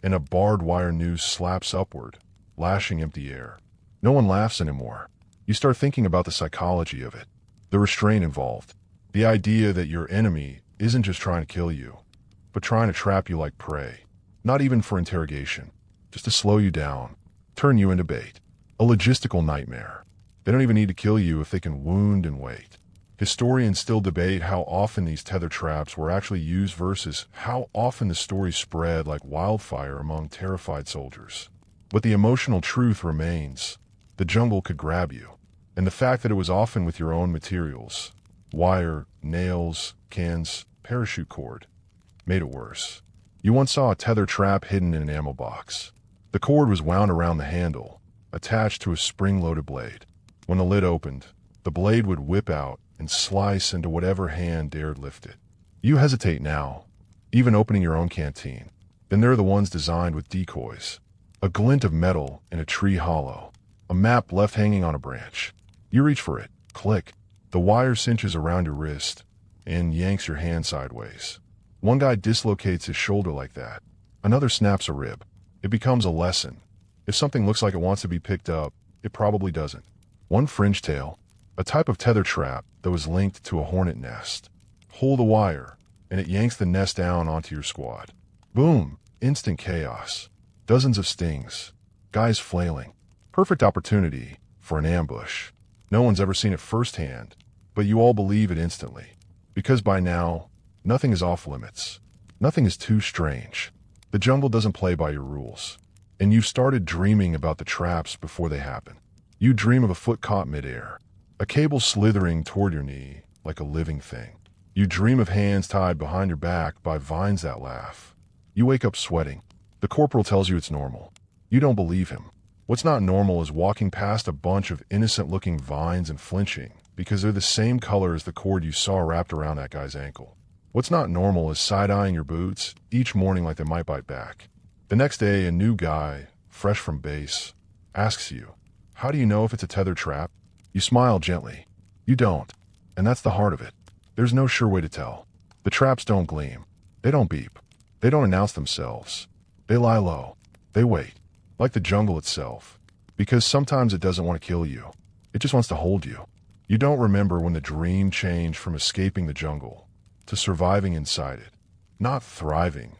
and a barbed wire noose slaps upward, lashing empty air. No one laughs anymore. You start thinking about the psychology of it, the restraint involved, the idea that your enemy isn't just trying to kill you, but trying to trap you like prey, not even for interrogation, just to slow you down, turn you into bait. A logistical nightmare. They don't even need to kill you if they can wound and wait. Historians still debate how often these tether traps were actually used versus how often the story spread like wildfire among terrified soldiers. But the emotional truth remains. The jungle could grab you. And the fact that it was often with your own materials, wire, nails, cans, parachute cord, made it worse. You once saw a tether trap hidden in an ammo box. The cord was wound around the handle, attached to a spring-loaded blade. When the lid opened, the blade would whip out and slice into whatever hand dared lift it. You hesitate now, even opening your own canteen. Then there are the ones designed with decoys. A glint of metal in a tree hollow. A map left hanging on a branch. You reach for it. Click. The wire cinches around your wrist and yanks your hand sideways. One guy dislocates his shoulder like that. Another snaps a rib. It becomes a lesson. If something looks like it wants to be picked up, it probably doesn't. One fringe tail, a type of tether trap that was linked to a hornet nest. Pull the wire, and it yanks the nest down onto your squad. Boom! Instant chaos. Dozens of stings. Guys flailing. Perfect opportunity for an ambush. No one's ever seen it firsthand, but you all believe it instantly. Because by now, nothing is off limits. Nothing is too strange. The jungle doesn't play by your rules. And you've started dreaming about the traps before they happen. You dream of a foot caught midair, a cable slithering toward your knee like a living thing. You dream of hands tied behind your back by vines that laugh. You wake up sweating. The corporal tells you it's normal. You don't believe him. What's not normal is walking past a bunch of innocent-looking vines and flinching because they're the same color as the cord you saw wrapped around that guy's ankle. What's not normal is side-eyeing your boots each morning like they might bite back. The next day, a new guy, fresh from base, asks you, "How do you know if it's a tether trap?" You smile gently. You don't. And that's the heart of it. There's no sure way to tell. The traps don't gleam. They don't beep. They don't announce themselves. They lie low. They wait. Like the jungle itself. Because sometimes it doesn't want to kill you. It just wants to hold you. You don't remember when the dream changed from escaping the jungle to surviving inside it. Not thriving.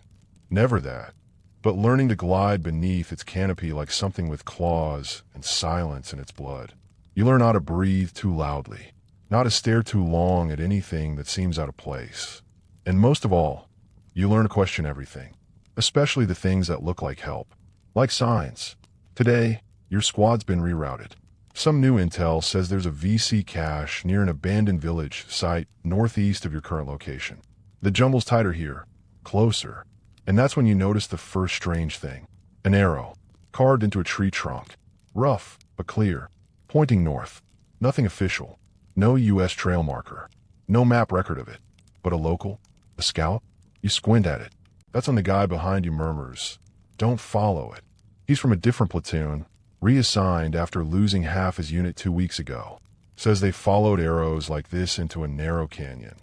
Never that. But learning to glide beneath its canopy like something with claws and silence in its blood. You learn how to breathe too loudly. Not to stare too long at anything that seems out of place. And most of all, you learn to question everything. Especially the things that look like help. Like signs. Today, your squad's been rerouted. Some new intel says there's a VC cache near an abandoned village site northeast of your current location. The jungle's tighter here. Closer. And that's when you notice the first strange thing. An arrow. Carved into a tree trunk. Rough, but clear. Pointing north. Nothing official. No U.S. trail marker. No map record of it. But a local? A scout? You squint at it. That's when the guy behind you murmurs, "Don't follow it." He's from a different platoon, reassigned after losing half his unit 2 weeks ago. Says they followed arrows like this into a narrow canyon.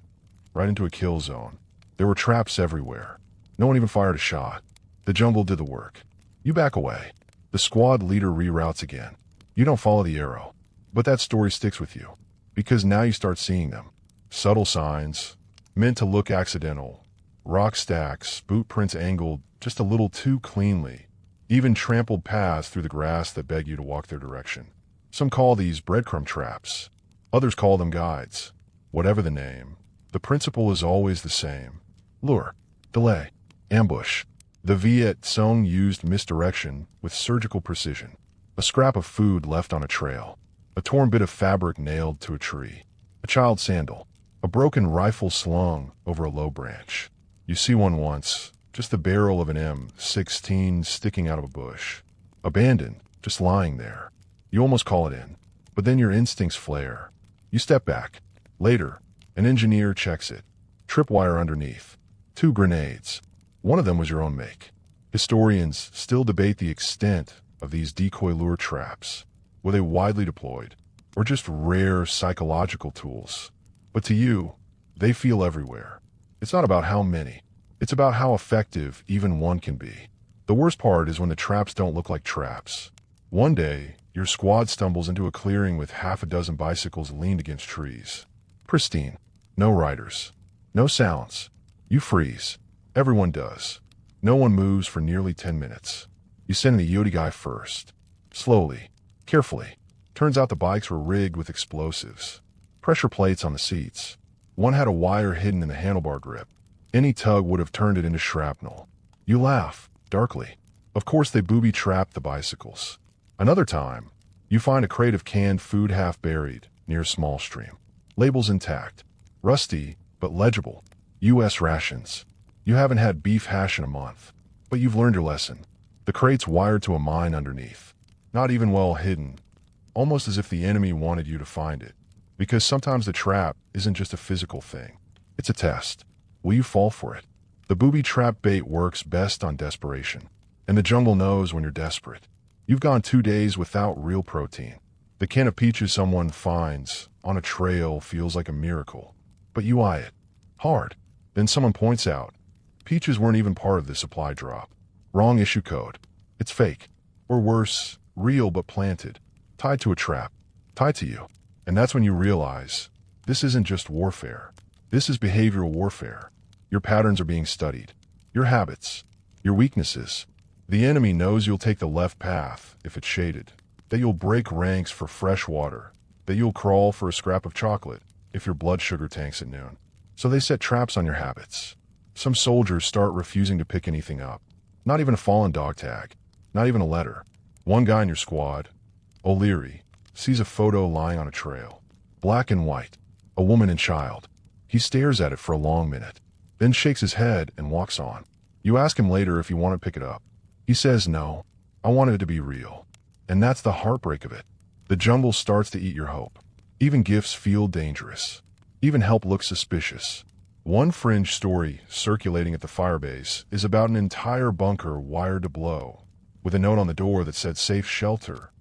Right into a kill zone. There were traps everywhere. No one even fired a shot. The jungle did the work. You back away. The squad leader reroutes again. You don't follow the arrow. But that story sticks with you. Because now you start seeing them. Subtle signs, meant to look accidental. Rock stacks, boot prints angled just a little too cleanly. Even trampled paths through the grass that beg you to walk their direction. Some call these breadcrumb traps. Others call them guides. Whatever the name, the principle is always the same. Lure. Delay. Ambush. The Viet Cong used misdirection with surgical precision. A scrap of food left on a trail. A torn bit of fabric nailed to a tree. A child's sandal. A broken rifle slung over a low branch. You see one once, just the barrel of an M16 sticking out of a bush. Abandoned, just lying there. You almost call it in, but then your instincts flare. You step back. Later, an engineer checks it. Tripwire underneath. 2 grenades. One of them was your own make. Historians still debate the extent of these decoy lure traps. Were they widely deployed, or just rare psychological tools? But to you, they feel everywhere. It's not about how many. It's about how effective even one can be. The worst part is when the traps don't look like traps. One day, your squad stumbles into a clearing with half a dozen bicycles leaned against trees. Pristine. No riders. No sounds. You freeze. Everyone does. No one moves for nearly 10 minutes. You send the Yodi guy first. Slowly. Carefully. Turns out the bikes were rigged with explosives. Pressure plates on the seats. One had a wire hidden in the handlebar grip. Any tug would have turned it into shrapnel. You laugh, darkly. Of course they booby-trapped the bicycles. Another time, you find a crate of canned food half buried near a small stream. Labels intact. Rusty, but legible. U.S. rations. You haven't had beef hash in a month, but you've learned your lesson. The crate's wired to a mine underneath. Not even well hidden. Almost as if the enemy wanted you to find it. Because sometimes the trap isn't just a physical thing. It's a test. Will you fall for it? The booby trap bait works best on desperation. And the jungle knows when you're desperate. You've gone 2 days without real protein. The can of peaches someone finds on a trail feels like a miracle. But you eye it. Hard. Then someone points out, peaches weren't even part of the supply drop. Wrong issue code. It's fake. Or worse, real but planted. Tied to a trap. Tied to you. And that's when you realize, this isn't just warfare. This is behavioral warfare. Your patterns are being studied. Your habits. Your weaknesses. The enemy knows you'll take the left path if it's shaded. That you'll break ranks for fresh water. That you'll crawl for a scrap of chocolate if your blood sugar tanks at noon. So they set traps on your habits. Some soldiers start refusing to pick anything up. Not even a fallen dog tag. Not even a letter. One guy in your squad, O'Leary, sees a photo lying on a trail. Black and white. A woman and child. He stares at it for a long minute, then shakes his head and walks on. You ask him later if you want to pick it up. He says no. I wanted it to be real. And that's the heartbreak of it. The jungle starts to eat your hope. Even gifts feel dangerous. Even help looks suspicious. One fringe story circulating at the firebase is about an entire bunker wired to blow, with a note on the door that said safe shelter,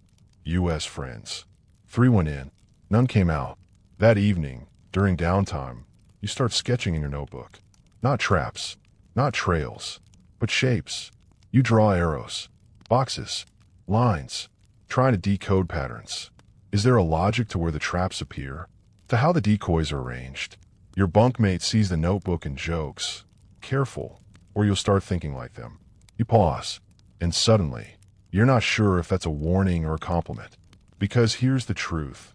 U.S. friends. 3 went in. None came out. That evening, during downtime, you start sketching in your notebook. Not traps, not trails, but shapes. You draw arrows, boxes, lines, trying to decode patterns. Is there a logic to where the traps appear? To how the decoys are arranged? Your bunkmate sees the notebook and jokes. Careful, or you'll start thinking like them. You pause, and suddenly, you're not sure if that's a warning or a compliment. Because here's the truth.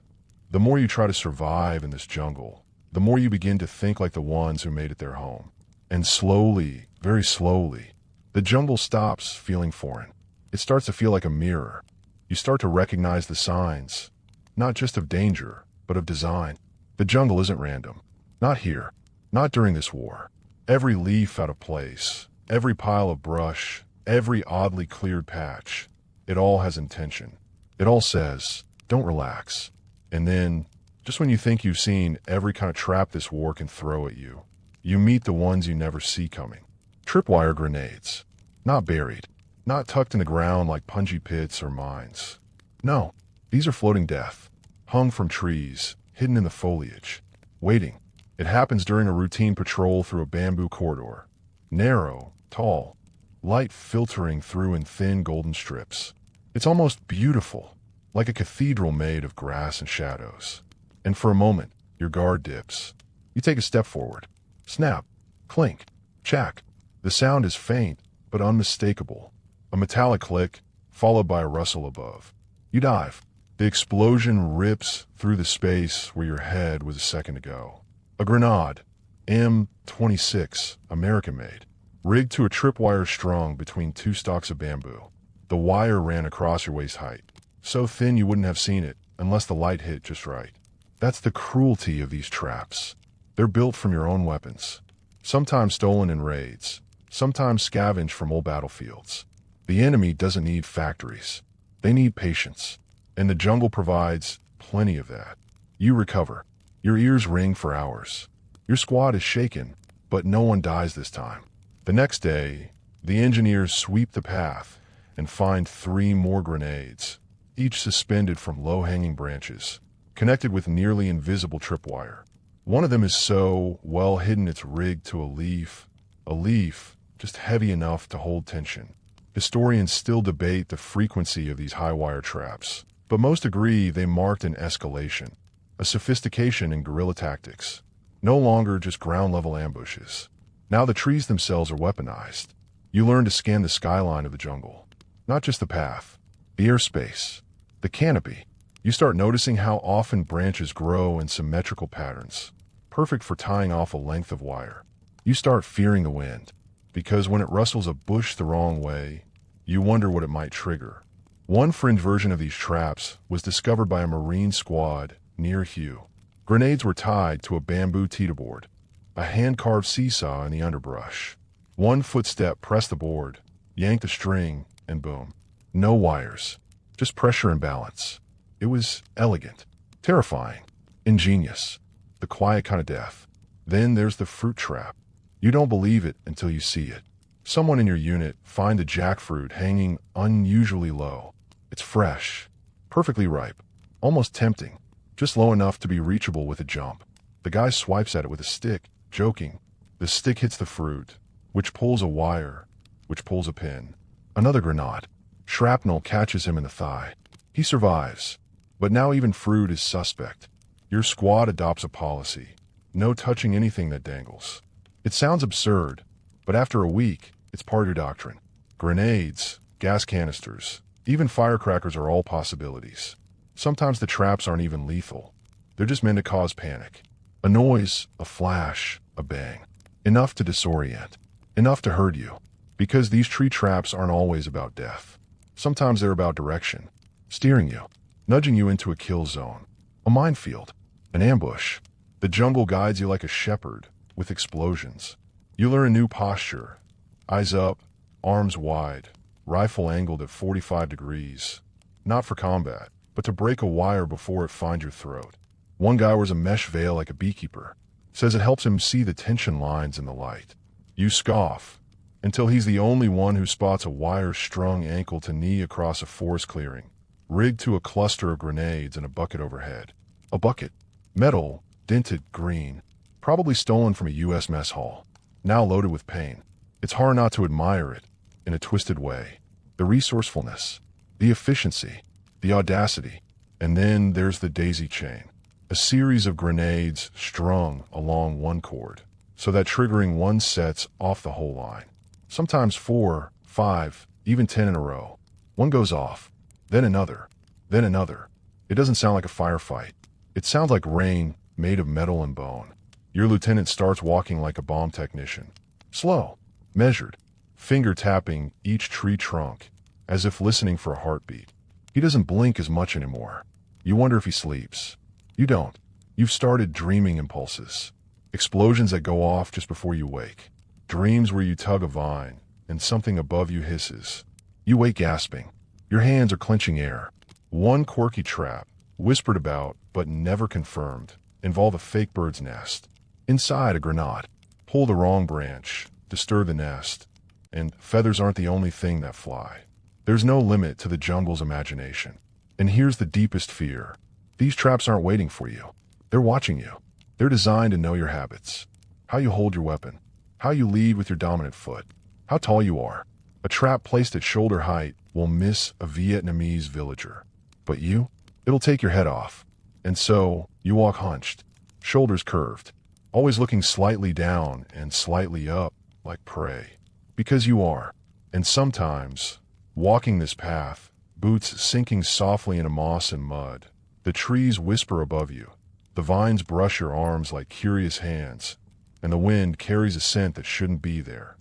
The more you try to survive in this jungle, the more you begin to think like the ones who made it their home. And slowly, very slowly, the jungle stops feeling foreign. It starts to feel like a mirror. You start to recognize the signs, not just of danger, but of design. The jungle isn't random. Not here. Not during this war. Every leaf out of place, every pile of brush, every oddly cleared patch, it all has intention. It all says, don't relax. And then, just when you think you've seen every kind of trap this war can throw at you, you meet the ones you never see coming. Tripwire grenades. Not buried. Not tucked in the ground like Pungy pits or mines. No, these are floating death. Hung from trees, hidden in the foliage. Waiting. It happens during a routine patrol through a bamboo corridor. Narrow, tall, light filtering through in thin golden strips. It's almost beautiful, like a cathedral made of grass and shadows. And for a moment, your guard dips. You take a step forward. Snap, clink, chack. The sound is faint, but unmistakable. A metallic click, followed by a rustle above. You dive. The explosion rips through the space where your head was a second ago. A grenade, M26, American-made, rigged to a tripwire strung between 2 stalks of bamboo. The wire ran across your waist height, so thin you wouldn't have seen it unless the light hit just right. That's the cruelty of these traps. They're built from your own weapons, sometimes stolen in raids, sometimes scavenged from old battlefields. The enemy doesn't need factories. They need patience, and the jungle provides plenty of that. You recover. Your ears ring for hours. Your squad is shaken, but no one dies this time. The next day, the engineers sweep the path and find 3 more grenades, each suspended from low-hanging branches, connected with nearly invisible tripwire. One of them is so well hidden it's rigged to a leaf just heavy enough to hold tension. Historians still debate the frequency of these high-wire traps, but most agree they marked an escalation, a sophistication in guerrilla tactics. No longer just ground-level ambushes. Now the trees themselves are weaponized. You learn to scan the skyline of the jungle. Not just the path, the airspace, the canopy. You start noticing how often branches grow in symmetrical patterns, perfect for tying off a length of wire. You start fearing the wind, because when it rustles a bush the wrong way, you wonder what it might trigger. One fringe version of these traps was discovered by a Marine squad near Hue. Grenades were tied to a bamboo teeterboard, a hand-carved seesaw in the underbrush. One footstep pressed the board, yanked the string, and boom. No wires, just pressure and balance. It was elegant, terrifying, ingenious, the quiet kind of death. Then there's the fruit trap. You don't believe it until you see it. Someone in your unit finds a jackfruit hanging unusually low. It's fresh, perfectly ripe, almost tempting, just low enough to be reachable with a jump. The guy swipes at it with a stick, joking. The stick hits the fruit, which pulls a wire, which pulls a pin. Another grenade. Shrapnel catches him in the thigh. He survives, but now even fruit is suspect. Your squad adopts a policy. No touching anything that dangles. It sounds absurd, but after a week, it's part of your doctrine. Grenades, gas canisters, even firecrackers are all possibilities. Sometimes the traps aren't even lethal. They're just meant to cause panic. A noise, a flash, a bang. Enough to disorient. Enough to hurt you. Because these tree traps aren't always about death. Sometimes they're about direction. Steering you. Nudging you into a kill zone. A minefield. An ambush. The jungle guides you like a shepherd, with explosions. You learn a new posture. Eyes up, arms wide, rifle angled at 45 degrees. Not for combat, but to break a wire before it finds your throat. One guy wears a mesh veil like a beekeeper. Says it helps him see the tension lines in the light. You scoff, until he's the only one who spots a wire-strung ankle to knee across a forest clearing, rigged to a cluster of grenades and a bucket overhead. A bucket. Metal, dented green, probably stolen from a U.S. mess hall, now loaded with pain. It's hard not to admire it, in a twisted way. The resourcefulness, the efficiency, the audacity. And then there's the daisy chain. A series of grenades strung along one cord, so that triggering one sets off the whole line. Sometimes 4, 5, even 10 in a row. One goes off, then another, then another. It doesn't sound like a firefight. It sounds like rain made of metal and bone. Your lieutenant starts walking like a bomb technician. Slow, measured, finger tapping each tree trunk, as if listening for a heartbeat. He doesn't blink as much anymore. You wonder if he sleeps. You don't. You've started dreaming impulses. Explosions that go off just before you wake. Dreams where you tug a vine, and something above you hisses. You wake gasping. Your hands are clenching air. One quirky trap, whispered about but never confirmed, involved a fake bird's nest. Inside, a grenade. Pull the wrong branch, disturb the nest. And feathers aren't the only thing that fly. There's no limit to the jungle's imagination. And here's the deepest fear. These traps aren't waiting for you. They're watching you. They're designed to know your habits. How you hold your weapon. How you lead with your dominant foot. How tall you are. A trap placed at shoulder height will miss a Vietnamese villager. But you? It'll take your head off. And so, you walk hunched, shoulders curved, always looking slightly down and slightly up like prey. Because you are. And sometimes, walking this path, boots sinking softly into moss and mud, the trees whisper above you, the vines brush your arms like curious hands, and the wind carries a scent that shouldn't be there.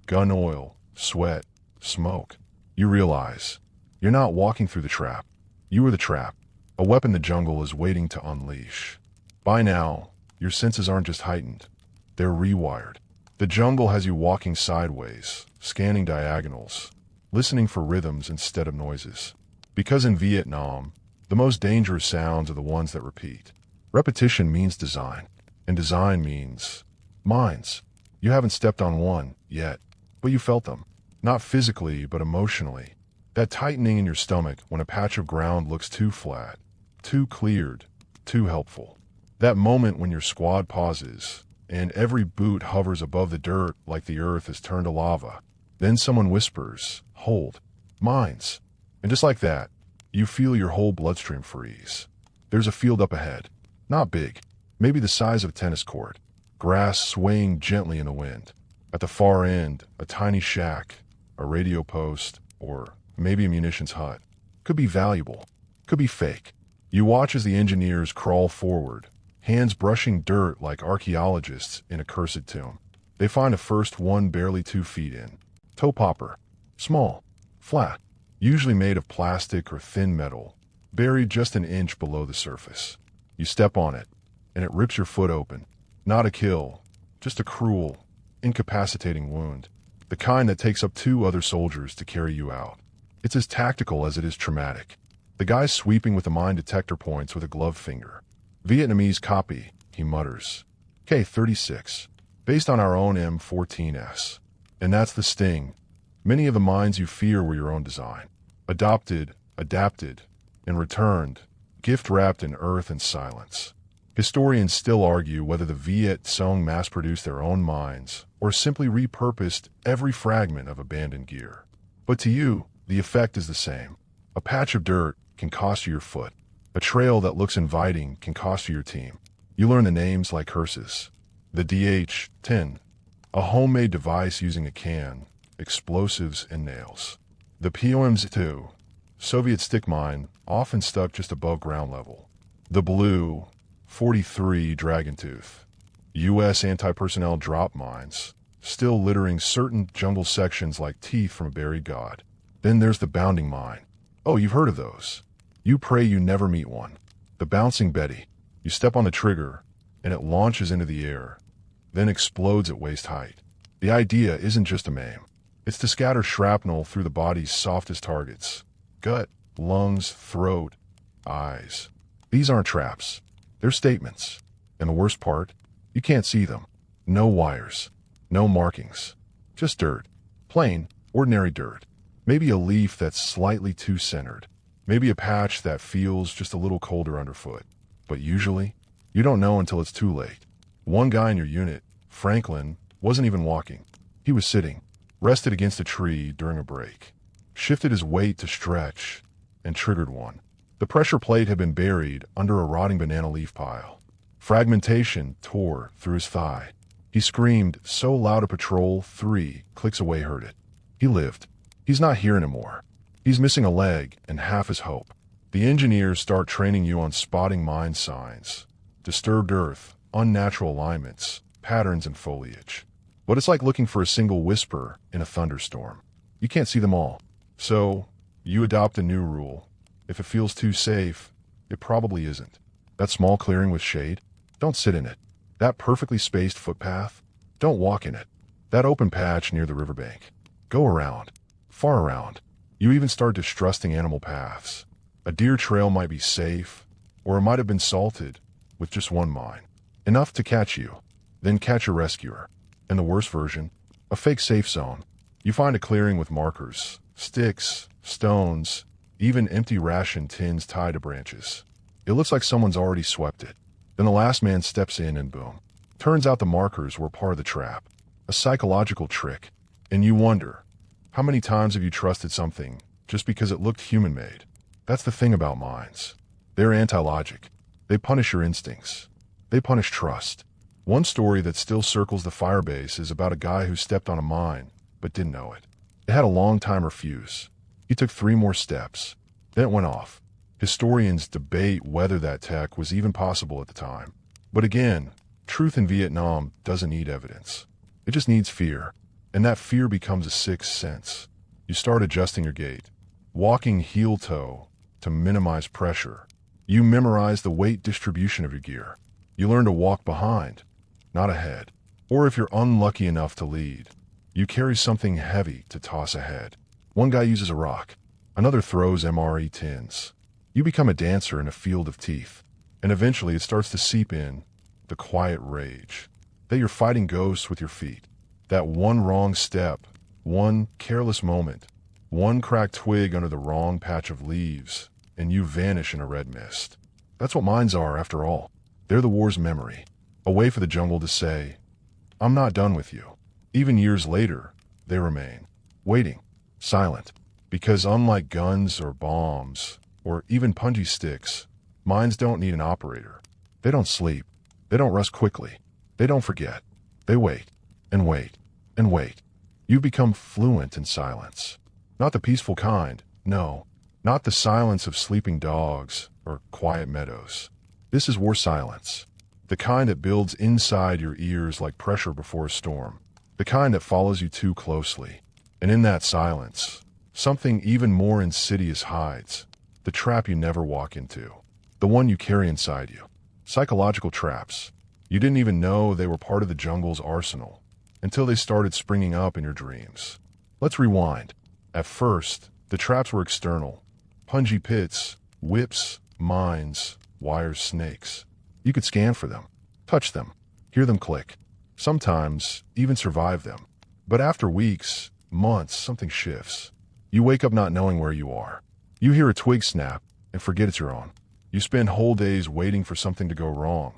Gun oil, sweat, smoke. You realize, you're not walking through the trap. You are the trap, a weapon the jungle is waiting to unleash. By now, your senses aren't just heightened, they're rewired. The jungle has you walking sideways, scanning diagonals, listening for rhythms instead of noises. Because in Vietnam, the most dangerous sounds are the ones that repeat. Repetition means design, and design means minds. You haven't stepped on one yet, but you felt them. Not physically, but emotionally. That tightening in your stomach when a patch of ground looks too flat, too cleared, too helpful. That moment when your squad pauses, and every boot hovers above the dirt like the earth has turned to lava. Then someone whispers, "Hold. Mines." And just like that, you feel your whole bloodstream freeze. There's a field up ahead. Not big, maybe the size of a tennis court. Grass swaying gently in the wind. At the far end, a tiny shack, a radio post, or maybe a munitions hut. Could be valuable. Could be fake. You watch as the engineers crawl forward, hands brushing dirt like archaeologists in a cursed tomb. They find a first one barely 2 feet in. Toe popper. Small. Flat. Usually made of plastic or thin metal, buried just an inch below the surface. You step on it, and it rips your foot open. Not a kill, just a cruel, incapacitating wound. The kind that takes up 2 other soldiers to carry you out. It's as tactical as it is traumatic. The guy's sweeping with the mine detector points with a gloved finger. Vietnamese copy, he mutters. K-36, based on our own M14S. And that's the sting. Many of the mines you fear were your own design. Adopted, adapted, and returned, gift-wrapped in earth and silence. Historians still argue whether the Viet Cong mass-produced their own mines or simply repurposed every fragment of abandoned gear. But to you, the effect is the same. A patch of dirt can cost you your foot. A trail that looks inviting can cost you your team. You learn the names like curses. The DH-10, a homemade device using a can, explosives, and nails. The POMs-2, Soviet stick mine, often stuck just above ground level. The blue 43 Dragon Tooth, U.S. anti-personnel drop mines, still littering certain jungle sections like teeth from a buried god. Then there's the bounding mine. Oh, you've heard of those. You pray you never meet one. The bouncing Betty. You step on the trigger, and it launches into the air, then explodes at waist height. The idea isn't just to maim. It's to scatter shrapnel through the body's softest targets. Gut, lungs, throat, eyes. These aren't traps. They're statements. And the worst part, you can't see them. No wires. No markings. Just dirt. Plain, ordinary dirt. Maybe a leaf that's slightly too centered. Maybe a patch that feels just a little colder underfoot. But usually, you don't know until it's too late. One guy in your unit, Franklin, wasn't even walking. He was sitting, rested against a tree during a break. Shifted his weight to stretch, and triggered one. The pressure plate had been buried under a rotting banana leaf pile. Fragmentation tore through his thigh. He screamed so loud a patrol 3 clicks away heard it. He lived. He's not here anymore. He's missing a leg and half his hope. The engineers start training you on spotting mine signs, disturbed earth, unnatural alignments, patterns and foliage. But it's like looking for a single whisper in a thunderstorm. You can't see them all. So, you adopt a new rule. If it feels too safe, it probably isn't. That small clearing with shade, don't sit in it. That perfectly spaced footpath, don't walk in it. That open patch near the riverbank, go around, far around. You even start distrusting animal paths. A deer trail might be safe, or it might have been salted with just one mine. Enough to catch you, then catch a rescuer. And the worst version, a fake safe zone. You find a clearing with markers, sticks, stones, even empty ration tins tied to branches. It looks like someone's already swept it. Then the last man steps in and boom. Turns out the markers were part of the trap. A psychological trick. And you wonder, how many times have you trusted something just because it looked human-made? That's the thing about mines. They're anti-logic. They punish your instincts. They punish trust. One story that still circles the firebase is about a guy who stepped on a mine, but didn't know it. It had a long-timer fuse. He took 3 more steps. Then it went off. Historians debate whether that tech was even possible at the time. But again, truth in Vietnam doesn't need evidence. It just needs fear. And that fear becomes a sixth sense. You start adjusting your gait, walking heel-toe to minimize pressure. You memorize the weight distribution of your gear. You learn to walk behind, not ahead. Or if you're unlucky enough to lead, you carry something heavy to toss ahead. One guy uses a rock, another throws MRE tins. You become a dancer in a field of teeth, and eventually it starts to seep in, the quiet rage, that you're fighting ghosts with your feet. That one wrong step, one careless moment, one cracked twig under the wrong patch of leaves, and you vanish in a red mist. That's what mines are, after all. They're the war's memory, a way for the jungle to say, I'm not done with you. Even years later, they remain, waiting, silent, because unlike guns or bombs, or even pungy sticks, mines don't need an operator. They don't sleep. They don't rust quickly. They don't forget. They wait, and wait, and wait. You become fluent in silence. Not the peaceful kind, no. Not the silence of sleeping dogs or quiet meadows. This is war silence. The kind that builds inside your ears like pressure before a storm. The kind that follows you too closely. And in that silence, something even more insidious hides. The trap you never walk into. The one you carry inside you. Psychological traps. You didn't even know they were part of the jungle's arsenal until they started springing up in your dreams. Let's rewind. At first, the traps were external. Pungy pits, whips, mines, wires, snakes. You could scan for them, touch them, hear them click, sometimes even survive them. But after weeks, months, something shifts. You wake up not knowing where you are. You hear a twig snap and forget it's your own. You spend whole days waiting for something to go wrong,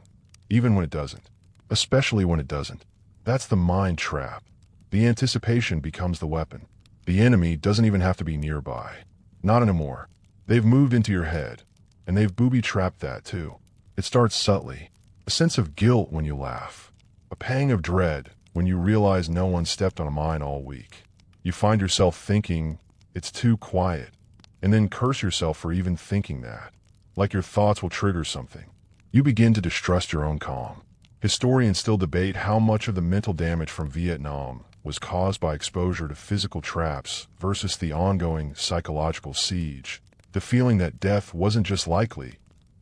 even when it doesn't. Especially when it doesn't. That's the mind trap. The anticipation becomes the weapon. The enemy doesn't even have to be nearby. Not anymore. They've moved into your head, and they've booby-trapped that too. It starts subtly. A sense of guilt when you laugh. A pang of dread when you realize no one stepped on a mine all week. You find yourself thinking it's too quiet, and then curse yourself for even thinking that. Like your thoughts will trigger something. You begin to distrust your own calm. Historians still debate how much of the mental damage from Vietnam was caused by exposure to physical traps versus the ongoing psychological siege. The feeling that death wasn't just likely,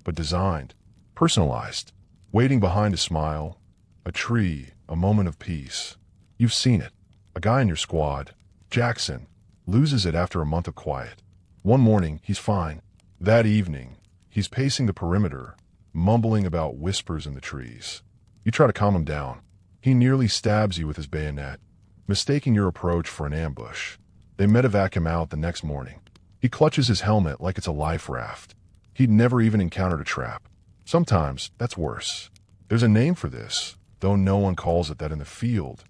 but designed, personalized, waiting behind a smile, a tree, a moment of peace. You've seen it. A guy in your squad, Jackson, loses it after a month of quiet. One morning, he's fine. That evening, he's pacing the perimeter, mumbling about whispers in the trees. You try to calm him down. He nearly stabs you with his bayonet, mistaking your approach for an ambush. They medevac him out the next morning. He clutches his helmet like it's a life raft. He'd never even encountered a trap. Sometimes, that's worse. There's a name for this, though no one calls it that in the field.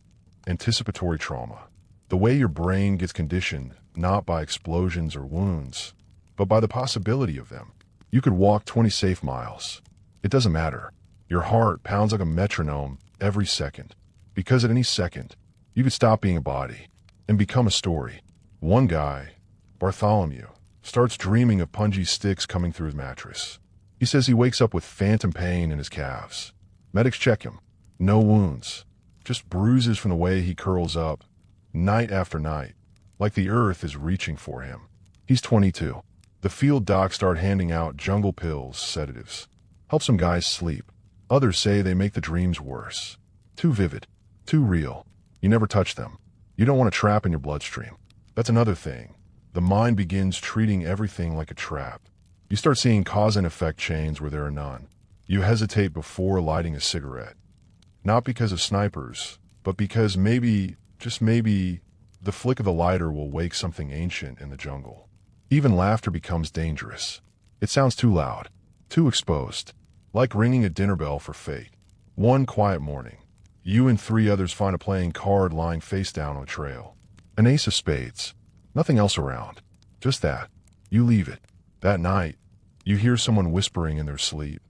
Anticipatory trauma. The way your brain gets conditioned, not by explosions or wounds, but by the possibility of them. You could walk 20 safe miles. It doesn't matter. Your heart pounds like a metronome every second. Because at any second, you could stop being a body and become a story. One guy, Bartholomew, starts dreaming of pungy sticks coming through his mattress. He says he wakes up with phantom pain in his calves. Medics check him. No wounds. Just bruises from the way he curls up, night after night, like the earth is reaching for him. He's 22. The field docs start handing out jungle pills, sedatives. Help some guys sleep. Others say they make the dreams worse. Too vivid. Too real. You never touch them. You don't want a trap in your bloodstream. That's another thing. The mind begins treating everything like a trap. You start seeing cause and effect chains where there are none. You hesitate before lighting a cigarette. Not because of snipers, but because maybe, just maybe, the flick of the lighter will wake something ancient in the jungle. Even laughter becomes dangerous. It sounds too loud, too exposed, like ringing a dinner bell for fate. One quiet morning, you and 3 others find a playing card lying face down on a trail. An ace of spades. Nothing else around. Just that. You leave it. That night, you hear someone whispering in their sleep.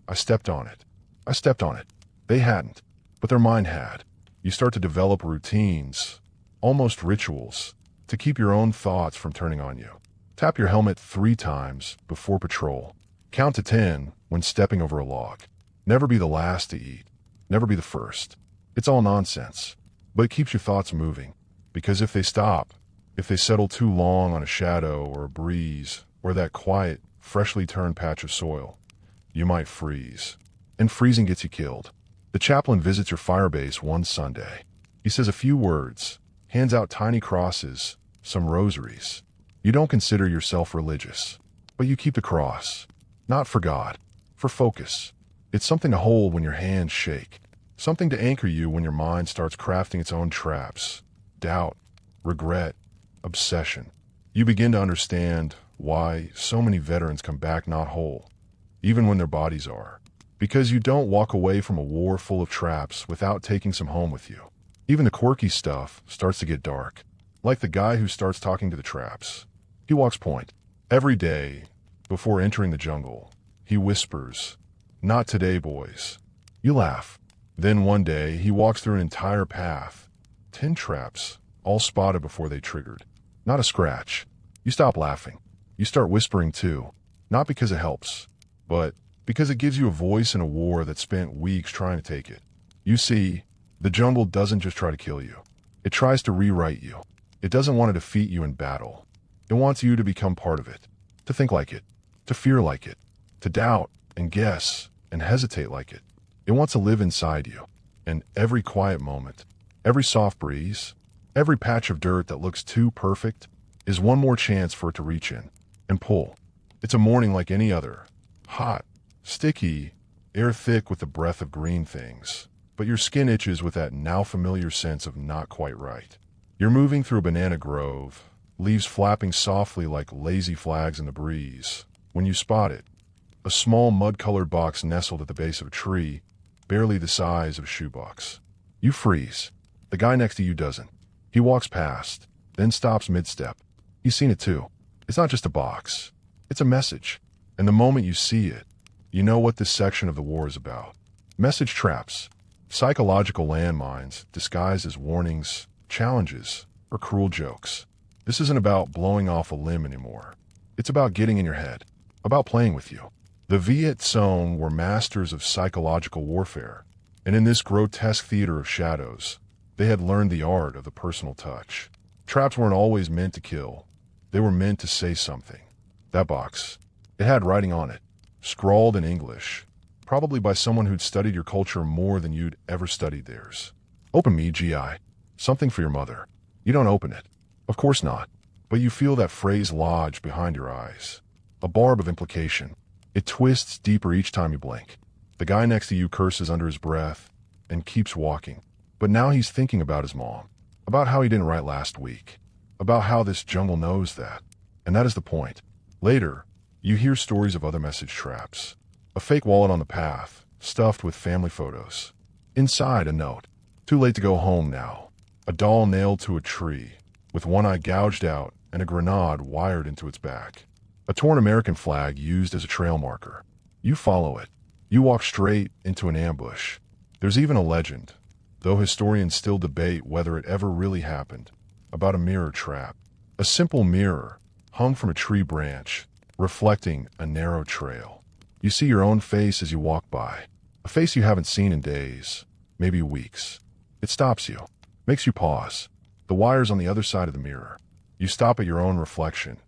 I stepped on it. I stepped on it. They hadn't, but their mind had. You start to develop routines, almost rituals, to keep your own thoughts from turning on you. Tap your helmet 3 times before patrol. Count to 10 when stepping over a log. Never be the last to eat. Never be the first. It's all nonsense, but it keeps your thoughts moving. Because if they stop, if they settle too long on a shadow or a breeze or that quiet, freshly turned patch of soil, you might freeze. and freezing gets you killed. The chaplain visits your firebase one Sunday. He says a few words, hands out tiny crosses, some rosaries. You don't consider yourself religious, but you keep the cross. Not for God, for focus. It's something to hold when your hands shake. Something to anchor you when your mind starts crafting its own traps. Doubt, regret, obsession. You begin to understand why so many veterans come back not whole, even when their bodies are. Because you don't walk away from a war full of traps without taking some home with you. Even the quirky stuff starts to get dark. Like the guy who starts talking to the traps. He walks point. Every day, before entering the jungle, he whispers, "Not today, boys." You laugh. Then one day, he walks through an entire path. 10 traps, all spotted before they triggered. Not a scratch. You stop laughing. You start whispering too. Not because it helps, but because it gives you a voice in a war that spent weeks trying to take it. You see, the jungle doesn't just try to kill you. It tries to rewrite you. It doesn't want to defeat you in battle. It wants you to become part of it. To think like it. To fear like it. To doubt and guess and hesitate like it. It wants to live inside you. And every quiet moment, every soft breeze, every patch of dirt that looks too perfect is one more chance for it to reach in and pull. It's a morning like any other. Hot, sticky, air thick with the breath of green things. But your skin itches with that now familiar sense of not quite right. You're moving through a banana grove, leaves flapping softly like lazy flags in the breeze, when you spot it. A small mud-colored box nestled at the base of a tree, barely the size of a shoebox. You freeze. The guy next to you doesn't. He walks past, then stops mid-step. He's seen it too. It's not just a box. It's a message. And the moment you see it, you know what this section of the war is about. Message traps. Psychological landmines disguised as warnings, challenges, or cruel jokes. This isn't about blowing off a limb anymore. It's about getting in your head, about playing with you. The Viet Cong were masters of psychological warfare, and in this grotesque theater of shadows, they had learned the art of the personal touch. Traps weren't always meant to kill. They were meant to say something. That box, it had writing on it, scrawled in English, probably by someone who'd studied your culture more than you'd ever studied theirs. "Open me, GI. Something for your mother." You don't open it. Of course not. But you feel that phrase lodged behind your eyes. A barb of implication. It twists deeper each time you blink. The guy next to you curses under his breath and keeps walking. But now he's thinking about his mom. About how he didn't write last week. About how this jungle knows that. And that is the point. Later, you hear stories of other message traps. A fake wallet on the path, stuffed with family photos. Inside, a note. "Too late to go home now." A doll nailed to a tree, with one eye gouged out and a grenade wired into its back. A torn American flag used as a trail marker. You follow it. You walk straight into an ambush. There's even a legend, though historians still debate whether it ever really happened, about a mirror trap. A simple mirror, hung from a tree branch, reflecting a narrow trail. You see your own face as you walk by. A face you haven't seen in days, maybe weeks. It stops you, makes you pause. The wire's on the other side of the mirror. You stop at your own reflection,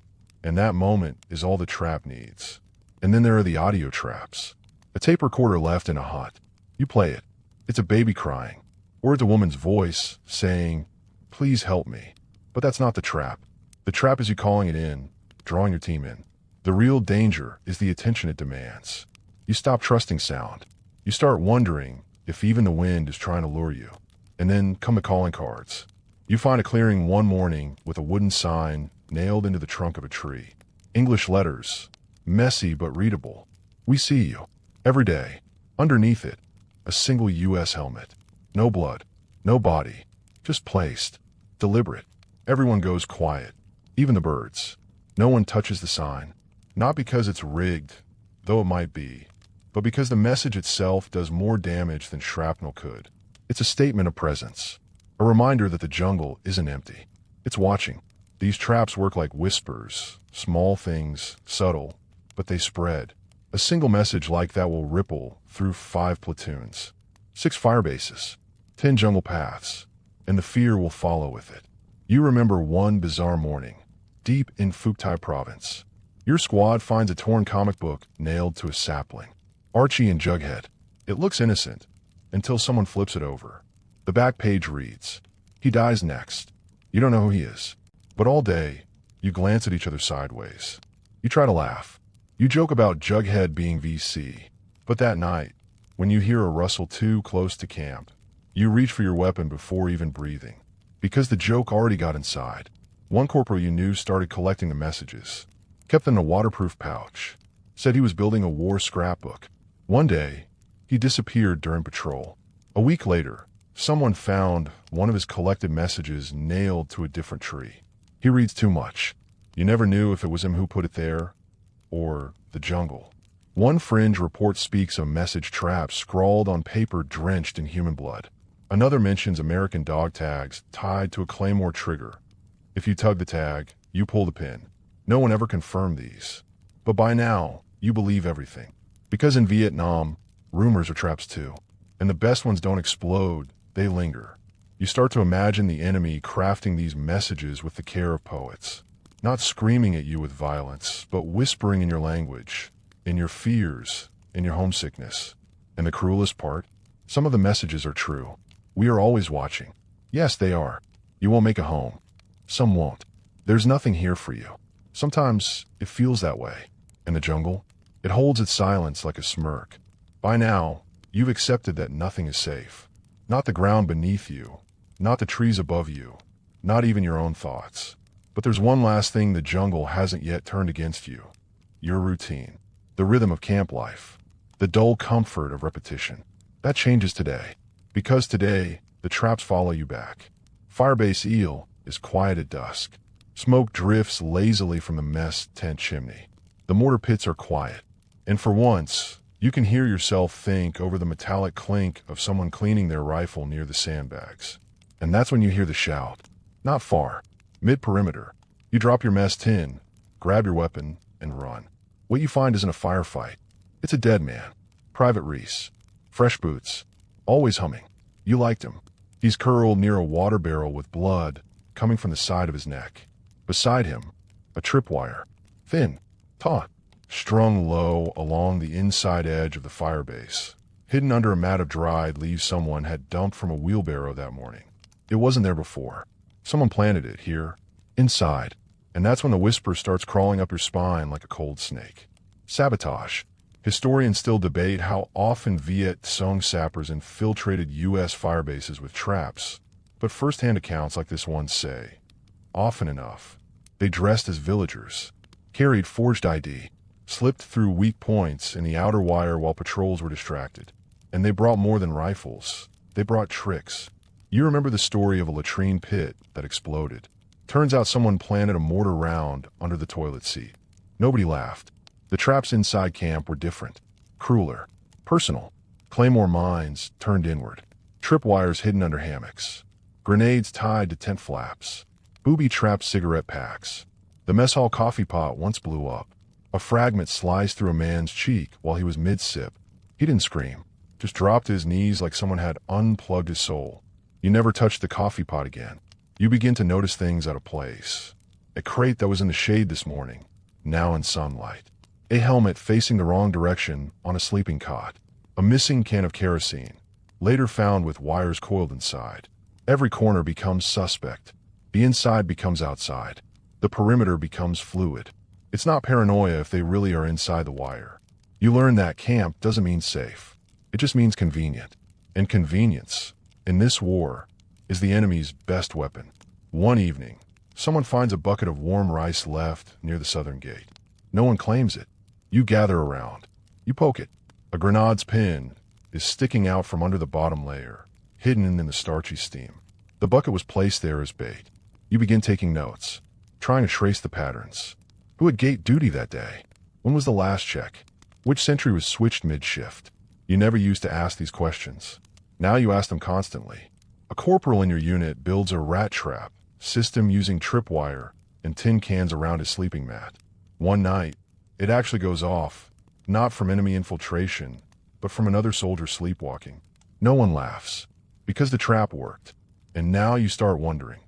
and that moment is all the trap needs. And then there are the audio traps. A tape recorder left in a hut. You play it. It's a baby crying, or it's a woman's voice saying, "Please help me." But that's not the trap. The trap is you calling it in, drawing your team in. The real danger is the attention it demands. You stop trusting sound. You start wondering if even the wind is trying to lure you. And then come the calling cards. You find a clearing one morning with a wooden sign nailed into the trunk of a tree. English letters, messy but readable. "We see you." Every day. Underneath it, a single U.S. helmet. No blood, no body, just placed. Deliberate. Everyone goes quiet, even the birds. No one touches the sign. Not because it's rigged, though it might be, but because the message itself does more damage than shrapnel could. It's a statement of presence, a reminder that the jungle isn't empty. It's watching. These traps work like whispers, small things, subtle, but they spread. A single message like that will ripple through 5 platoons, 6 fire bases, 10 jungle paths, and the fear will follow with it. You remember one bizarre morning, deep in Phuket province. Your squad finds a torn comic book nailed to a sapling. Archie and Jughead. It looks innocent, until someone flips it over. The back page reads, "He dies next." You don't know who he is. But all day, you glance at each other sideways. You try to laugh. You joke about Jughead being VC. But that night, when you hear a rustle too close to camp, you reach for your weapon before even breathing. Because the joke already got inside. One corporal you knew started collecting the messages. Kept them in a waterproof pouch. Said he was building a war scrapbook. One day, he disappeared during patrol. A week later, someone found one of his collected messages nailed to a different tree. He reads too much. You never knew if it was him who put it there, or the jungle. One fringe report speaks of message traps scrawled on paper drenched in human blood. Another mentions American dog tags tied to a claymore trigger. If you tug the tag, you pull the pin. No one ever confirmed these. But by now, you believe everything. Because in Vietnam, rumors are traps too. And the best ones don't explode, they linger. You start to imagine the enemy crafting these messages with the care of poets. Not screaming at you with violence, but whispering in your language, in your fears, in your homesickness. And the cruelest part? Some of the messages are true. We are always watching. Yes, they are. You won't make a home. Some won't. There's nothing here for you. Sometimes it feels that way. In the jungle, it holds its silence like a smirk. By now, you've accepted that nothing is safe. Not the ground beneath you, not the trees above you, not even your own thoughts. But there's one last thing the jungle hasn't yet turned against you. Your routine. The rhythm of camp life. The dull comfort of repetition. That changes today. Because today, the traps follow you back. Firebase Eel is quiet at dusk. Smoke drifts lazily from the mess tent chimney. The mortar pits are quiet. And for once, you can hear yourself think over the metallic clink of someone cleaning their rifle near the sandbags. And that's when you hear the shout. Not far. Mid-perimeter. You drop your mess tin, grab your weapon, and run. What you find isn't a firefight. It's a dead man. Private Reese. Fresh boots. Always humming. You liked him. He's curled near a water barrel with blood coming from the side of his neck. Beside him, a tripwire. Thin, taut, strung low along the inside edge of the firebase. Hidden under a mat of dried leaves someone had dumped from a wheelbarrow that morning. It wasn't there before. Someone planted it here, inside. And that's when the whisper starts crawling up your spine like a cold snake. Sabotage. Historians still debate how often Viet Cong sappers infiltrated U.S. firebases with traps, but first-hand accounts like this one say, often enough. They dressed as villagers, carried forged ID, slipped through weak points in the outer wire while patrols were distracted. And they brought more than rifles. They brought tricks. You remember the story of a latrine pit that exploded. Turns out someone planted a mortar round under the toilet seat. Nobody laughed. The traps inside camp were different, crueler, personal. Claymore mines turned inward, tripwires hidden under hammocks, grenades tied to tent flaps, booby-trapped cigarette packs. The mess hall coffee pot once blew up. A fragment sliced through a man's cheek while he was mid-sip. He didn't scream, just dropped to his knees like someone had unplugged his soul. You never touched the coffee pot again. You begin to notice things out of place. A crate that was in the shade this morning, now in sunlight. A helmet facing the wrong direction on a sleeping cot. A missing can of kerosene, later found with wires coiled inside. Every corner becomes suspect. The inside becomes outside. The perimeter becomes fluid. It's not paranoia if they really are inside the wire. You learn that camp doesn't mean safe. It just means convenient. And convenience, in this war, is the enemy's best weapon. One evening, someone finds a bucket of warm rice left near the southern gate. No one claims it. You gather around. You poke it. A grenade's pin is sticking out from under the bottom layer, hidden in the starchy steam. The bucket was placed there as bait. You begin taking notes, trying to trace the patterns. Who had gate duty that day? When was the last check? Which sentry was switched mid-shift? You never used to ask these questions. Now you ask them constantly. A corporal in your unit builds a rat trap system using tripwire and tin cans around his sleeping mat. One night, it actually goes off, not from enemy infiltration, but from another soldier sleepwalking. No one laughs, because the trap worked. And now you start wondering,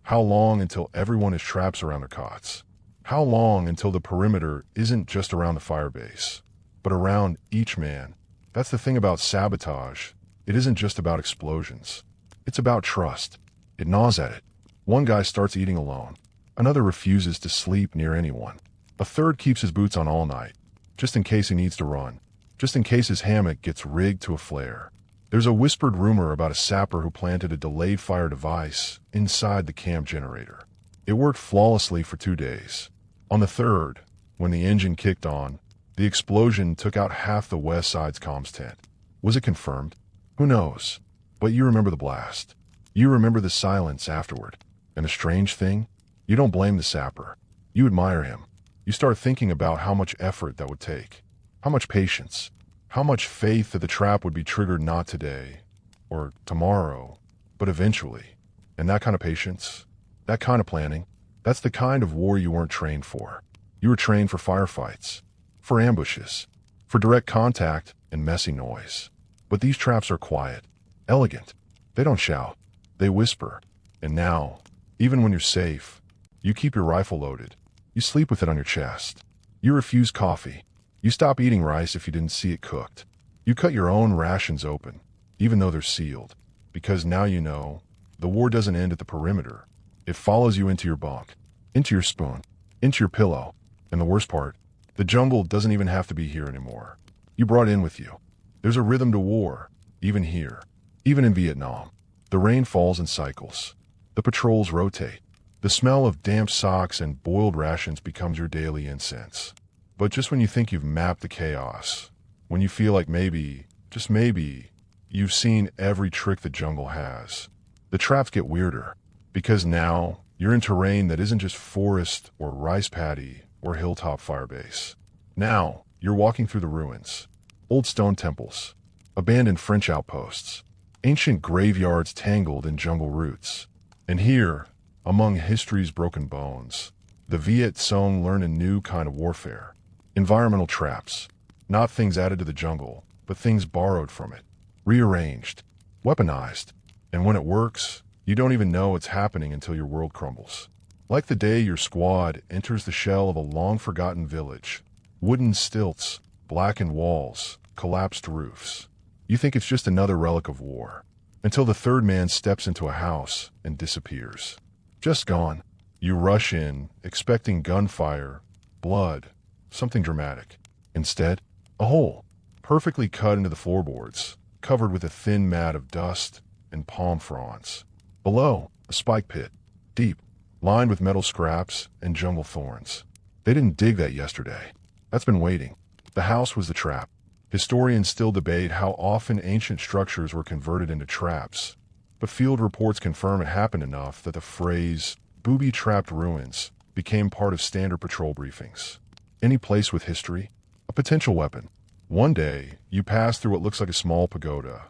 how long until everyone has traps around their cots? How long until the perimeter isn't just around the firebase, but around each man, That's the thing about sabotage. It isn't just about explosions. It's about trust. It gnaws at it. One guy starts eating alone. Another refuses to sleep near anyone. A third keeps his boots on all night, just in case he needs to run, just in case his hammock gets rigged to a flare. There's a whispered rumor about a sapper who planted a delayed fire device inside the camp generator. It worked flawlessly for 2 days. On the third, when the engine kicked on, the explosion took out half the west side's comms tent. Was it confirmed? Who knows? But you remember the blast. You remember the silence afterward. And the strange thing? You don't blame the sapper. You admire him. You start thinking about how much effort that would take. How much patience. How much faith that the trap would be triggered not today, or tomorrow, but eventually. And that kind of patience, that kind of planning, that's the kind of war you weren't trained for. You were trained for firefights, for ambushes, for direct contact and messy noise. But these traps are quiet, elegant. They don't shout. They whisper. And now, even when you're safe, you keep your rifle loaded. You sleep with it on your chest. You refuse coffee. You stop eating rice if you didn't see it cooked. You cut your own rations open, even though they're sealed. Because now you know, the war doesn't end at the perimeter. It follows you into your bunk, into your spoon, into your pillow. And the worst part, the jungle doesn't even have to be here anymore. You brought it in with you. There's a rhythm to war, even here, even in Vietnam. The rain falls in cycles. The patrols rotate. The smell of damp socks and boiled rations becomes your daily incense. But just when you think you've mapped the chaos, when you feel like maybe, just maybe, you've seen every trick the jungle has, the traps get weirder. Because now, you're in terrain that isn't just forest or rice paddy or hilltop firebase. Now, you're walking through the ruins. Old stone temples, abandoned French outposts, ancient graveyards tangled in jungle roots. And here, among history's broken bones, the Viet Cong learn a new kind of warfare. Environmental traps, not things added to the jungle, but things borrowed from it, rearranged, weaponized. And when it works, you don't even know it's happening until your world crumbles. Like the day your squad enters the shell of a long-forgotten village. Wooden stilts, blackened walls, collapsed roofs. You think it's just another relic of war, until the third man steps into a house and disappears. Just gone. You rush in, expecting gunfire, blood, something dramatic. Instead, a hole, perfectly cut into the floorboards, covered with a thin mat of dust and palm fronds. Below, a spike pit, deep, lined with metal scraps and jungle thorns. They didn't dig that yesterday. That's been waiting. The house was the trap. Historians still debate how often ancient structures were converted into traps, but field reports confirm it happened enough that the phrase, "Booby trapped ruins," became part of standard patrol briefings. Any place with history, a potential weapon. One day, you pass through what looks like a small pagoda.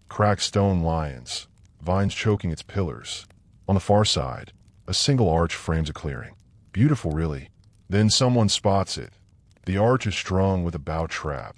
Cracked stone lions, vines choking its pillars. On the far side, a single arch frames a clearing. Beautiful, really. Then someone spots it. The arch is strung with a bow trap.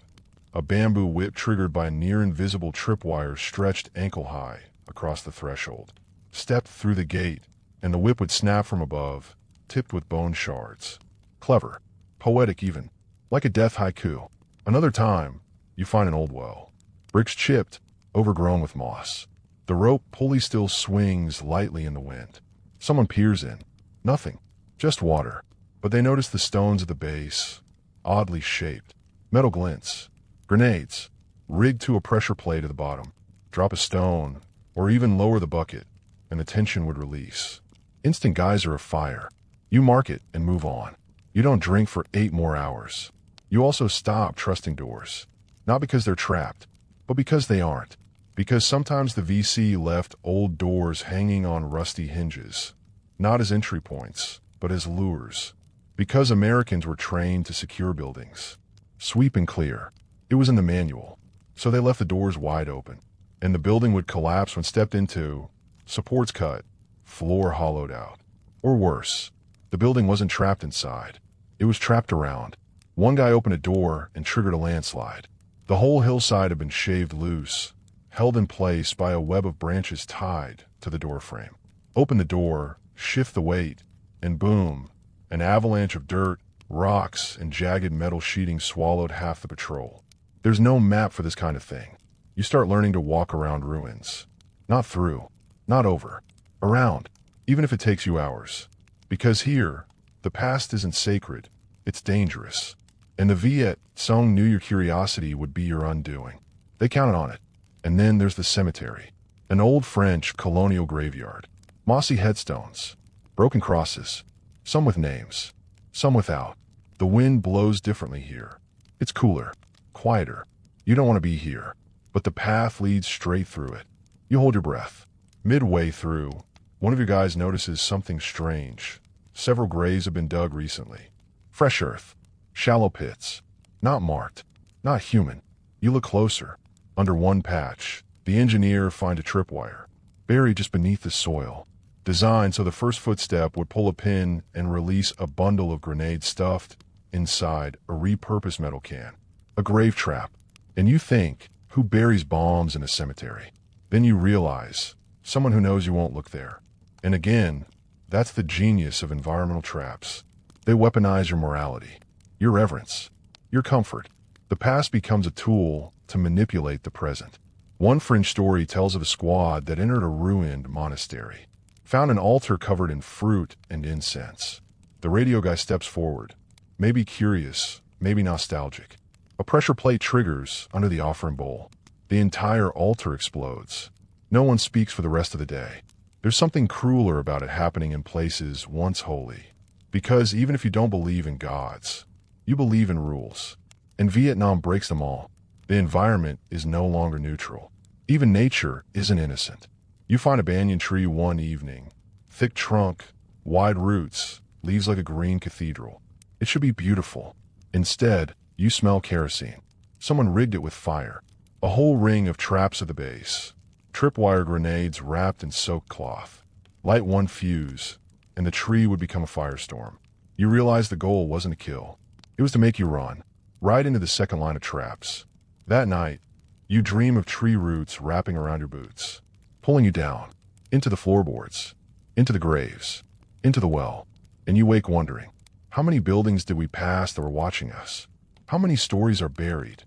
A bamboo whip triggered by near-invisible tripwires stretched ankle-high across the threshold. Stepped through the gate, and the whip would snap from above, tipped with bone shards. Clever. Poetic even. Like a death haiku. Another time, you find an old well. Bricks chipped, overgrown with moss. The rope pulley still swings lightly in the wind. Someone peers in. Nothing. Just water. But they notice the stones at the base, oddly shaped. Metal glints. Grenades. Rigged to a pressure plate at the bottom. Drop a stone, or even lower the bucket, and the tension would release. Instant geyser of fire. You mark it and move on. You don't drink for 8 more hours. You also stop trusting doors. Not because they're trapped, but because they aren't. Because sometimes the VC left old doors hanging on rusty hinges. Not as entry points, but as lures. Because Americans were trained to secure buildings. Sweep and clear. It was in the manual. So they left the doors wide open. And the building would collapse when stepped into. Supports cut. Floor hollowed out. Or worse. The building wasn't trapped inside. It was trapped around. One guy opened a door and triggered a landslide. The whole hillside had been shaved loose, held in place by a web of branches tied to the doorframe. Open the door, shift the weight, and boom, an avalanche of dirt, rocks, and jagged metal sheeting swallowed half the patrol. There's no map for this kind of thing. You start learning to walk around ruins. Not through, not over, around, even if it takes you hours. Because here, the past isn't sacred, it's dangerous. And the Viet Cong knew your curiosity would be your undoing. They counted on it. And then there's the cemetery. An old French colonial graveyard. Mossy headstones. Broken crosses. Some with names. Some without. The wind blows differently here. It's cooler. Quieter. You don't want to be here. But the path leads straight through it. You hold your breath. Midway through, one of your guys notices something strange. Several graves have been dug recently. Fresh earth. Shallow pits. Not marked. Not human. You look closer. Under one patch, the engineer finds a tripwire, buried just beneath the soil, designed so the first footstep would pull a pin and release a bundle of grenades stuffed inside a repurposed metal can. A grave trap. And you think, who buries bombs in a cemetery? Then you realize, someone who knows you won't look there. And again, that's the genius of environmental traps. They weaponize your morality, your reverence, your comfort. The past becomes a tool to manipulate the present. One French story tells of a squad that entered a ruined monastery, found an altar covered in fruit and incense. The radio guy steps forward, maybe curious, maybe nostalgic. A pressure plate triggers under the offering bowl. The entire altar explodes. No one speaks for the rest of the day. There's something crueler about it happening in places once holy. Because even if you don't believe in gods, you believe in rules. And Vietnam breaks them all. The environment is no longer neutral. Even nature isn't innocent. You find a banyan tree one evening. Thick trunk, wide roots, leaves like a green cathedral. It should be beautiful. Instead, you smell kerosene. Someone rigged it with fire. A whole ring of traps at the base. Tripwire grenades wrapped in soaked cloth. Light one fuse, and the tree would become a firestorm. You realize the goal wasn't to kill. It was to make you run, right into the second line of traps. That night, you dream of tree roots wrapping around your boots, pulling you down, into the floorboards, into the graves, into the well, and you wake wondering, how many buildings did we pass that were watching us? How many stories are buried,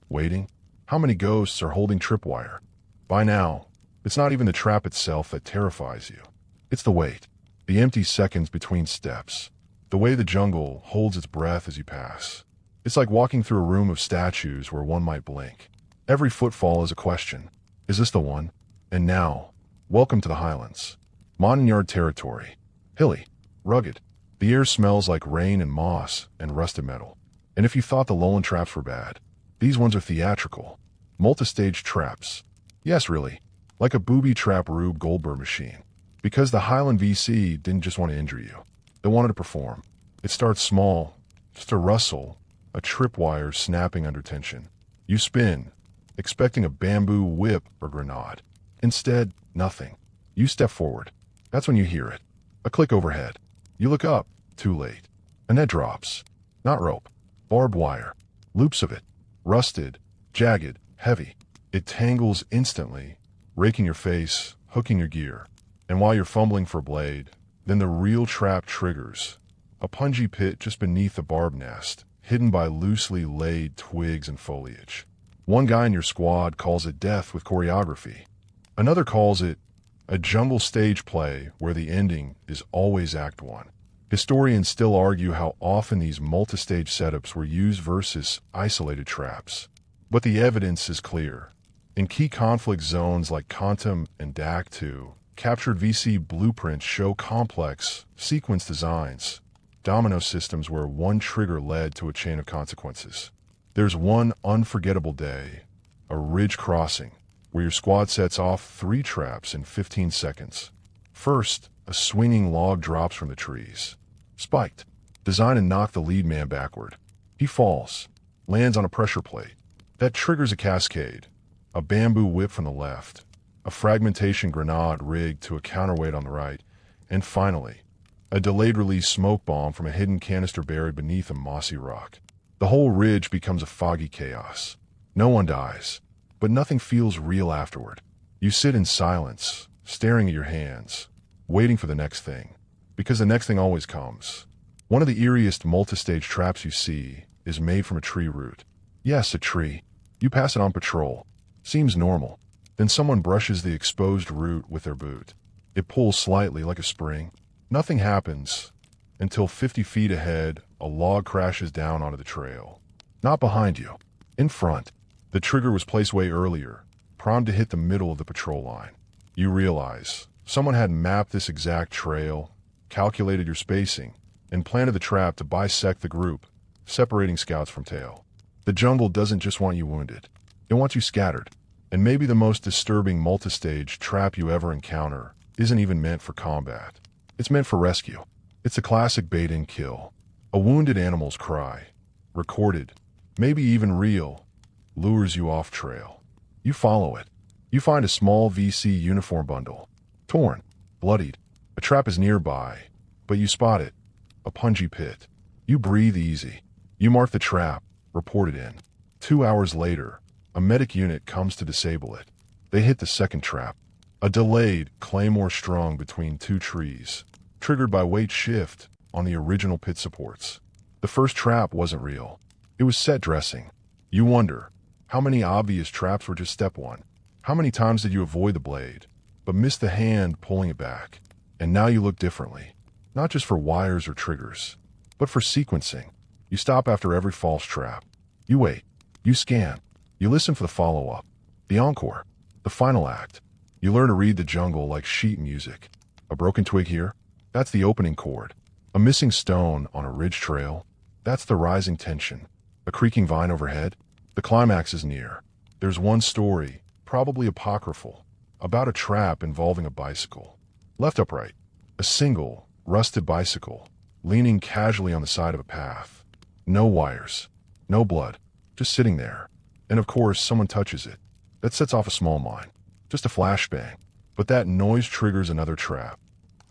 waiting? How many ghosts are holding tripwire? By now, it's not even the trap itself that terrifies you. It's the wait, the empty seconds between steps, the way the jungle holds its breath as you pass. It's like walking through a room of statues where one might blink. Every footfall is a question. Is this the one? And now, welcome to the Highlands. Montagnard territory. Hilly. Rugged. The air smells like rain and moss and rusted metal. And if you thought the Lowland traps were bad, these ones are theatrical. Multi-stage traps. Yes, really. Like a Booby trap Rube Goldberg machine. Because the Highland VC didn't just want to injure you. They wanted to perform. It starts small. Just a rustle. A tripwire snapping under tension. You spin, expecting a bamboo whip or grenade. Instead, nothing. You step forward. That's when you hear it. A click overhead. You look up. Too late. A net drops. Not rope. Barbed wire. Loops of it. Rusted. Jagged. Heavy. It tangles instantly, raking your face, hooking your gear. And while you're fumbling for a blade, then the real trap triggers. A pungy pit just beneath the barb nest, hidden by loosely laid twigs and foliage. One guy in your squad calls it death with choreography. Another calls it a jungle stage play where the ending is always Act 1. Historians still argue how often these multi-stage setups were used versus isolated traps. But the evidence is clear. In key conflict zones like Quantum and DAC 2, captured VC blueprints show complex, sequence designs, domino systems where one trigger led to a chain of consequences. There's one unforgettable day, a ridge crossing, where your squad sets off 3 traps in 15 seconds. First, a swinging log drops from the trees. Spiked, designed to knock the lead man backward. He falls, lands on a pressure plate. That triggers a cascade, a bamboo whip from the left, a fragmentation grenade rigged to a counterweight on the right, and finally, a delayed release smoke bomb from a hidden canister buried beneath a mossy rock. The whole ridge becomes a foggy chaos. No one dies, but nothing feels real afterward. You sit in silence, staring at your hands, waiting for the next thing, because the next thing always comes. One of the eeriest multi-stage traps you see is made from a tree root. Yes, a tree. You pass it on patrol. Seems normal. Then someone brushes the exposed root with their boot. It pulls slightly like a spring. Nothing happens until 50 feet ahead, a log crashes down onto the trail. Not behind you. In front. The trigger was placed way earlier, primed to hit the middle of the patrol line. You realize someone had mapped this exact trail, calculated your spacing, and planted the trap to bisect the group, separating scouts from tail. The jungle doesn't just want you wounded. It wants you scattered. And maybe the most disturbing multistage trap you ever encounter isn't even meant for combat. It's meant for rescue. It's a classic bait and kill. A wounded animal's cry, recorded, maybe even real, lures you off trail. You follow it. You find a small VC uniform bundle. Torn, bloodied. A trap is nearby, but you spot it. A Pungy pit. You breathe easy. You mark the trap, report it in. 2 hours later, a medic unit comes to disable it. They hit the second trap. A delayed claymore strung between two trees, triggered by weight shift on the original pit supports. The first trap wasn't real. It was set dressing. You wonder, how many obvious traps were just step one? How many times did you avoid the blade, but miss the hand pulling it back? And now you look differently. Not just for wires or triggers, but for sequencing. You stop after every false trap. You wait. You scan. You listen for the follow-up, the encore, the final act. You learn to read the jungle like sheet music. A broken twig here? That's the opening chord. A missing stone on a ridge trail? That's the rising tension. A creaking vine overhead? The climax is near. There's one story, probably apocryphal, about a trap involving a bicycle. Left upright. A single, rusted bicycle, leaning casually on the side of a path. No wires. No blood. Just sitting there. And of course, someone touches it. That sets off a small mine. Just a flashbang. But that noise triggers another trap.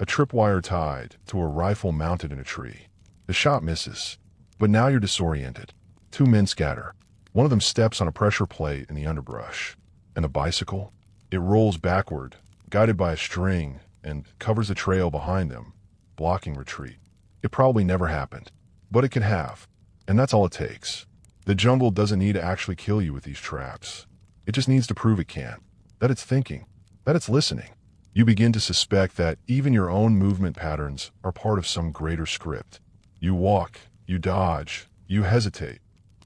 A tripwire tied to a rifle mounted in a tree. The shot misses. But now you're disoriented. Two men scatter. One of them steps on a pressure plate in the underbrush. And the bicycle? It rolls backward, guided by a string, and covers the trail behind them, blocking retreat. It probably never happened. But it can have. And that's all it takes. The jungle doesn't need to actually kill you with these traps. It just needs to prove it can. That it's thinking. That it's listening. You begin to suspect that even your own movement patterns are part of some greater script. You walk, you dodge, you hesitate.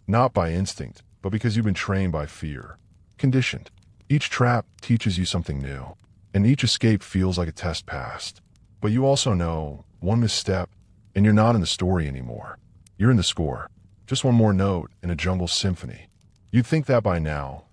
Not by instinct, but because you've been trained by fear. Conditioned. Each trap teaches you something new, and each escape feels like a test passed. But you also know, one misstep, and you're not in the story anymore. You're in the score. Just one more note in a jungle symphony. You'd think that by now,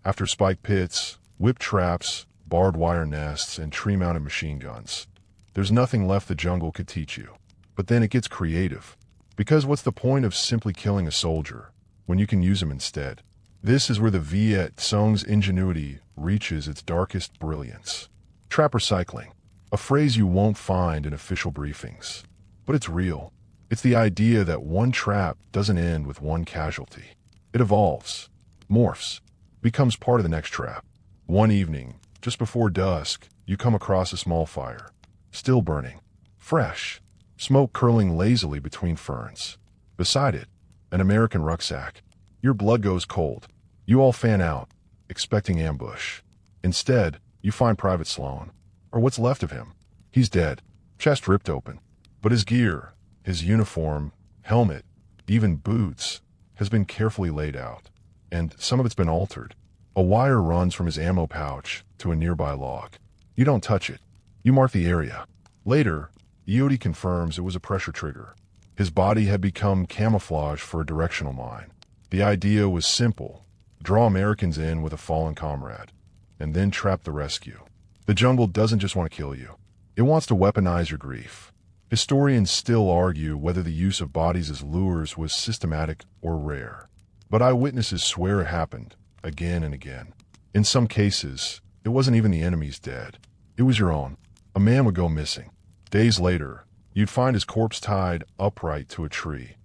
after spike pits, whip traps, barbed wire nests, and tree-mounted machine guns, there's nothing left the jungle could teach you. But then it gets creative. Because what's the point of simply killing a soldier when you can use him instead? This is where the Viet Cong's ingenuity reaches its darkest brilliance. Trap recycling, a phrase you won't find in official briefings. But it's real. It's the idea that one trap doesn't end with one casualty. It evolves, morphs, becomes part of the next trap. One evening, just before dusk, you come across a small fire. Still burning. Fresh. Smoke curling lazily between ferns. Beside it, an American rucksack. Your blood goes cold. You all fan out, expecting ambush. Instead, you find Private Sloan, or what's left of him. He's dead, chest ripped open. But his gear, his uniform, helmet, even boots, has been carefully laid out, and some of it's been altered. A wire runs from his ammo pouch to a nearby log. You don't touch it. You mark the area. Later, Yodi confirms it was a pressure trigger. His body had become camouflage for a directional mine. The idea was simple. Draw Americans in with a fallen comrade, and then trap the rescue. The jungle doesn't just want to kill you. It wants to weaponize your grief. Historians still argue whether the use of bodies as lures was systematic or rare. But eyewitnesses swear it happened, again and again. In some cases, it wasn't even the enemy's dead. It was your own. A man would go missing. Days later, you'd find his corpse tied upright to a tree,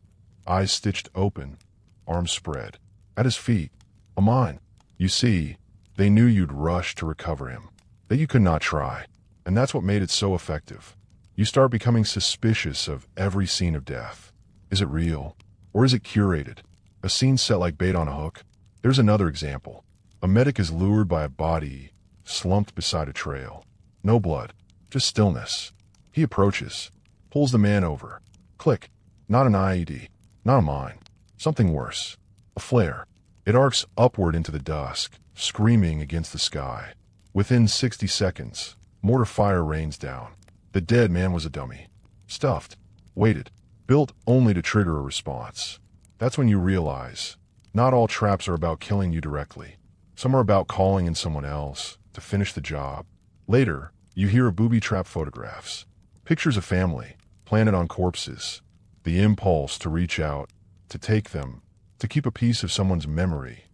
eyes stitched open, arms spread. At his feet, a mine. You see, they knew you'd rush to recover him, that you could not try. And that's what made it so effective. You start becoming suspicious of every scene of death. Is it real? Or is it curated? A scene set like bait on a hook? There's another example. A medic is lured by a body slumped beside a trail. No blood, just stillness. He approaches, pulls the man over. Click. Not an IED, not a mine. Something worse. A flare. It arcs upward into the dusk, screaming against the sky. Within 60 seconds, mortar fire rains down. The dead man was a dummy. Stuffed. Weighted. Built only to trigger a response. That's when you realize, not all traps are about killing you directly. Some are about calling in someone else to finish the job. Later, you hear of booby trap photographs. Pictures of family, planted on corpses. The impulse to reach out, to take them, to keep a piece of someone's memory.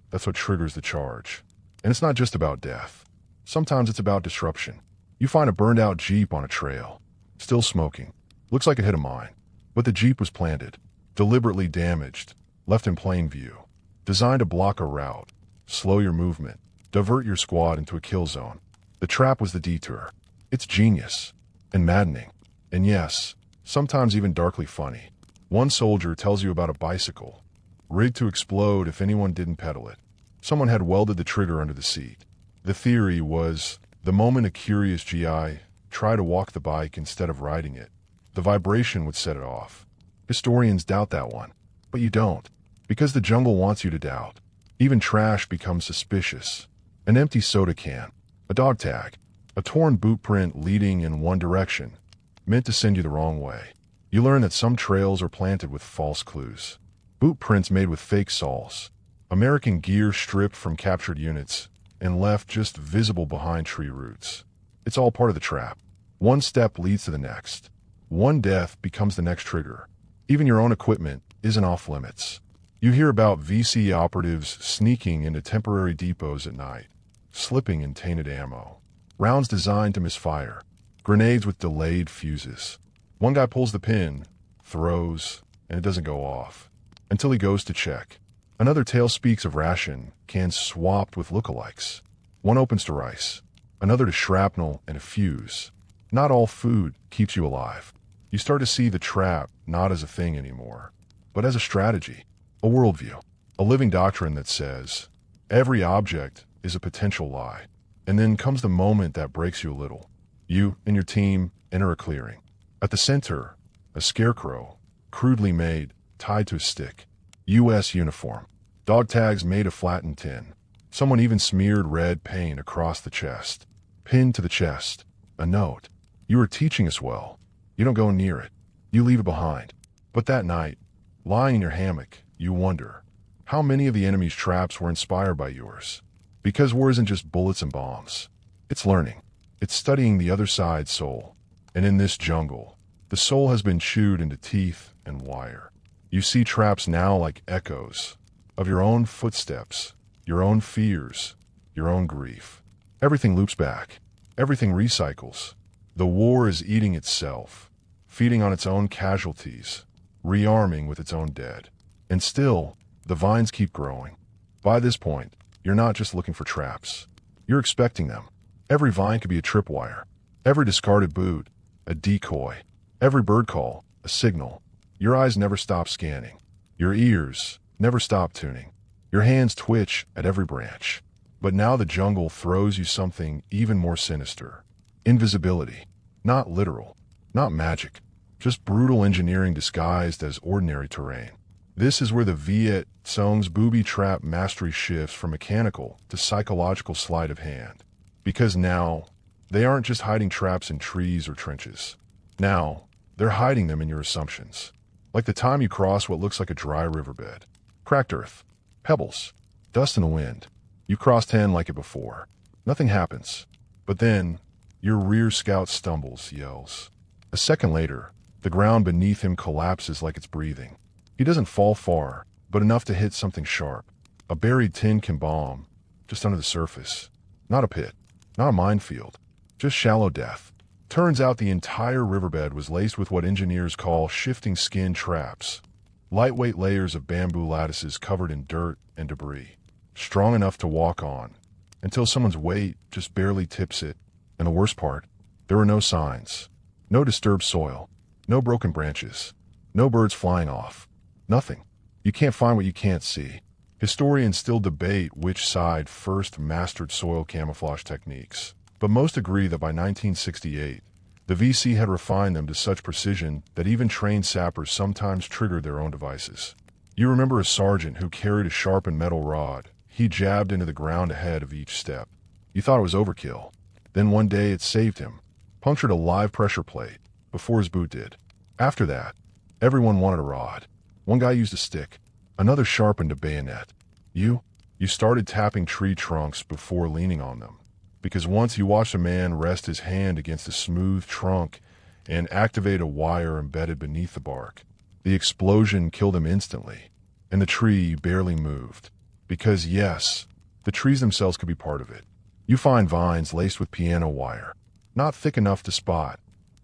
That's what triggers the charge. And it's not just about death. Sometimes it's about disruption. You find a burned out Jeep on a trail, still smoking. Looks like it hit a mine. But the Jeep was planted, deliberately damaged, left in plain view. Designed to block a route, slow your movement, divert your squad into a kill zone. The trap was the detour. It's genius. And maddening. And yes, sometimes even darkly funny. One soldier tells you about a bicycle, rigged to explode if anyone didn't pedal it. Someone had welded the trigger under the seat. The theory was, the moment a curious GI tried to walk the bike instead of riding it, the vibration would set it off. Historians doubt that one. But you don't. Because the jungle wants you to doubt. Even trash becomes suspicious. An empty soda can. A dog tag. A torn boot print leading in one direction. Meant to send you the wrong way. You learn that some trails are planted with false clues. Boot prints made with fake soles. American gear stripped from captured units and left just visible behind tree roots. It's all part of the trap. One step leads to the next. One death becomes the next trigger. Even your own equipment isn't off limits. You hear about VC operatives sneaking into temporary depots at night, slipping in tainted ammo. Rounds designed to misfire. Grenades with delayed fuses. One guy pulls the pin, throws, and it doesn't go off. Until he goes to check. Another tale speaks of ration cans swapped with lookalikes. One opens to rice. Another to shrapnel and a fuse. Not all food keeps you alive. You start to see the trap not as a thing anymore, but as a strategy, a worldview, a living doctrine that says, every object is a potential lie. And then comes the moment that breaks you a little. You and your team enter a clearing. At the center, a scarecrow, crudely made, tied to a stick. U.S. uniform. Dog tags made of flattened tin. Someone even smeared red paint across the chest. Pinned to the chest, a note. You are teaching us well. You don't go near it. You leave it behind. But that night, lying in your hammock, you wonder, how many of the enemy's traps were inspired by yours? Because war isn't just bullets and bombs. It's learning. It's studying the other side's soul. And in this jungle, the soul has been chewed into teeth and wire. You see traps now like echoes of your own footsteps, your own fears, your own grief. Everything loops back. Everything recycles. The war is eating itself, feeding on its own casualties, rearming with its own dead. And still, the vines keep growing. By this point, you're not just looking for traps. You're expecting them. Every vine could be a tripwire. Every discarded boot, a decoy. Every bird call, a signal. Your eyes never stop scanning. Your ears never stop tuning. Your hands twitch at every branch. But now the jungle throws you something even more sinister. Invisibility. Not literal. Not magic. Just brutal engineering disguised as ordinary terrain. This is where the Viet Cong's booby trap mastery shifts from mechanical to psychological sleight of hand. Because now, they aren't just hiding traps in trees or trenches. Now, they're hiding them in your assumptions. Like the time you cross what looks like a dry riverbed. Cracked earth. Pebbles. Dust in the wind. You cross 10 like it before. Nothing happens. But then, your rear scout stumbles, yells. A second later, the ground beneath him collapses like it's breathing. He doesn't fall far, but enough to hit something sharp. A buried tin can bomb, just under the surface. Not a pit. Not a minefield. Just shallow death. Turns out the entire riverbed was laced with what engineers call shifting skin traps. Lightweight layers of bamboo lattices covered in dirt and debris. Strong enough to walk on, until someone's weight just barely tips it. And the worst part, there were no signs. No disturbed soil. No broken branches. No birds flying off. Nothing. You can't find what you can't see. Historians still debate which side first mastered soil camouflage techniques, but most agree that by 1968, the VC had refined them to such precision that even trained sappers sometimes triggered their own devices. You remember a sergeant who carried a sharpened metal rod he jabbed into the ground ahead of each step. You thought it was overkill. Then one day it saved him, punctured a live pressure plate before his boot did. After that, everyone wanted a rod. One guy used a stick, another sharpened a bayonet. You started tapping tree trunks before leaning on them. Because once you watched a man rest his hand against a smooth trunk and activate a wire embedded beneath the bark, the explosion killed him instantly, and the tree barely moved. Because yes, the trees themselves could be part of it. You find vines laced with piano wire, not thick enough to spot,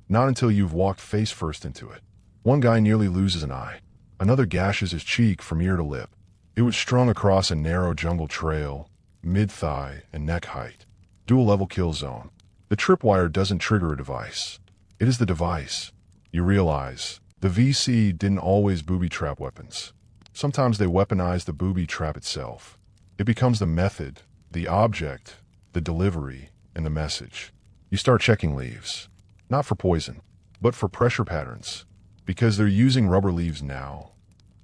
not until you've walked face first into it. One guy nearly loses an eye, another gashes his cheek from ear to lip. It was strung across a narrow jungle trail, mid-thigh and neck height. Dual-level kill zone. The tripwire doesn't trigger a device. It is the device. You realize, the VC didn't always booby-trap weapons. Sometimes they weaponize the booby trap itself. It becomes the method, the object, the delivery, and the message. You start checking leaves. Not for poison, but for pressure patterns. Because they're using rubber leaves now.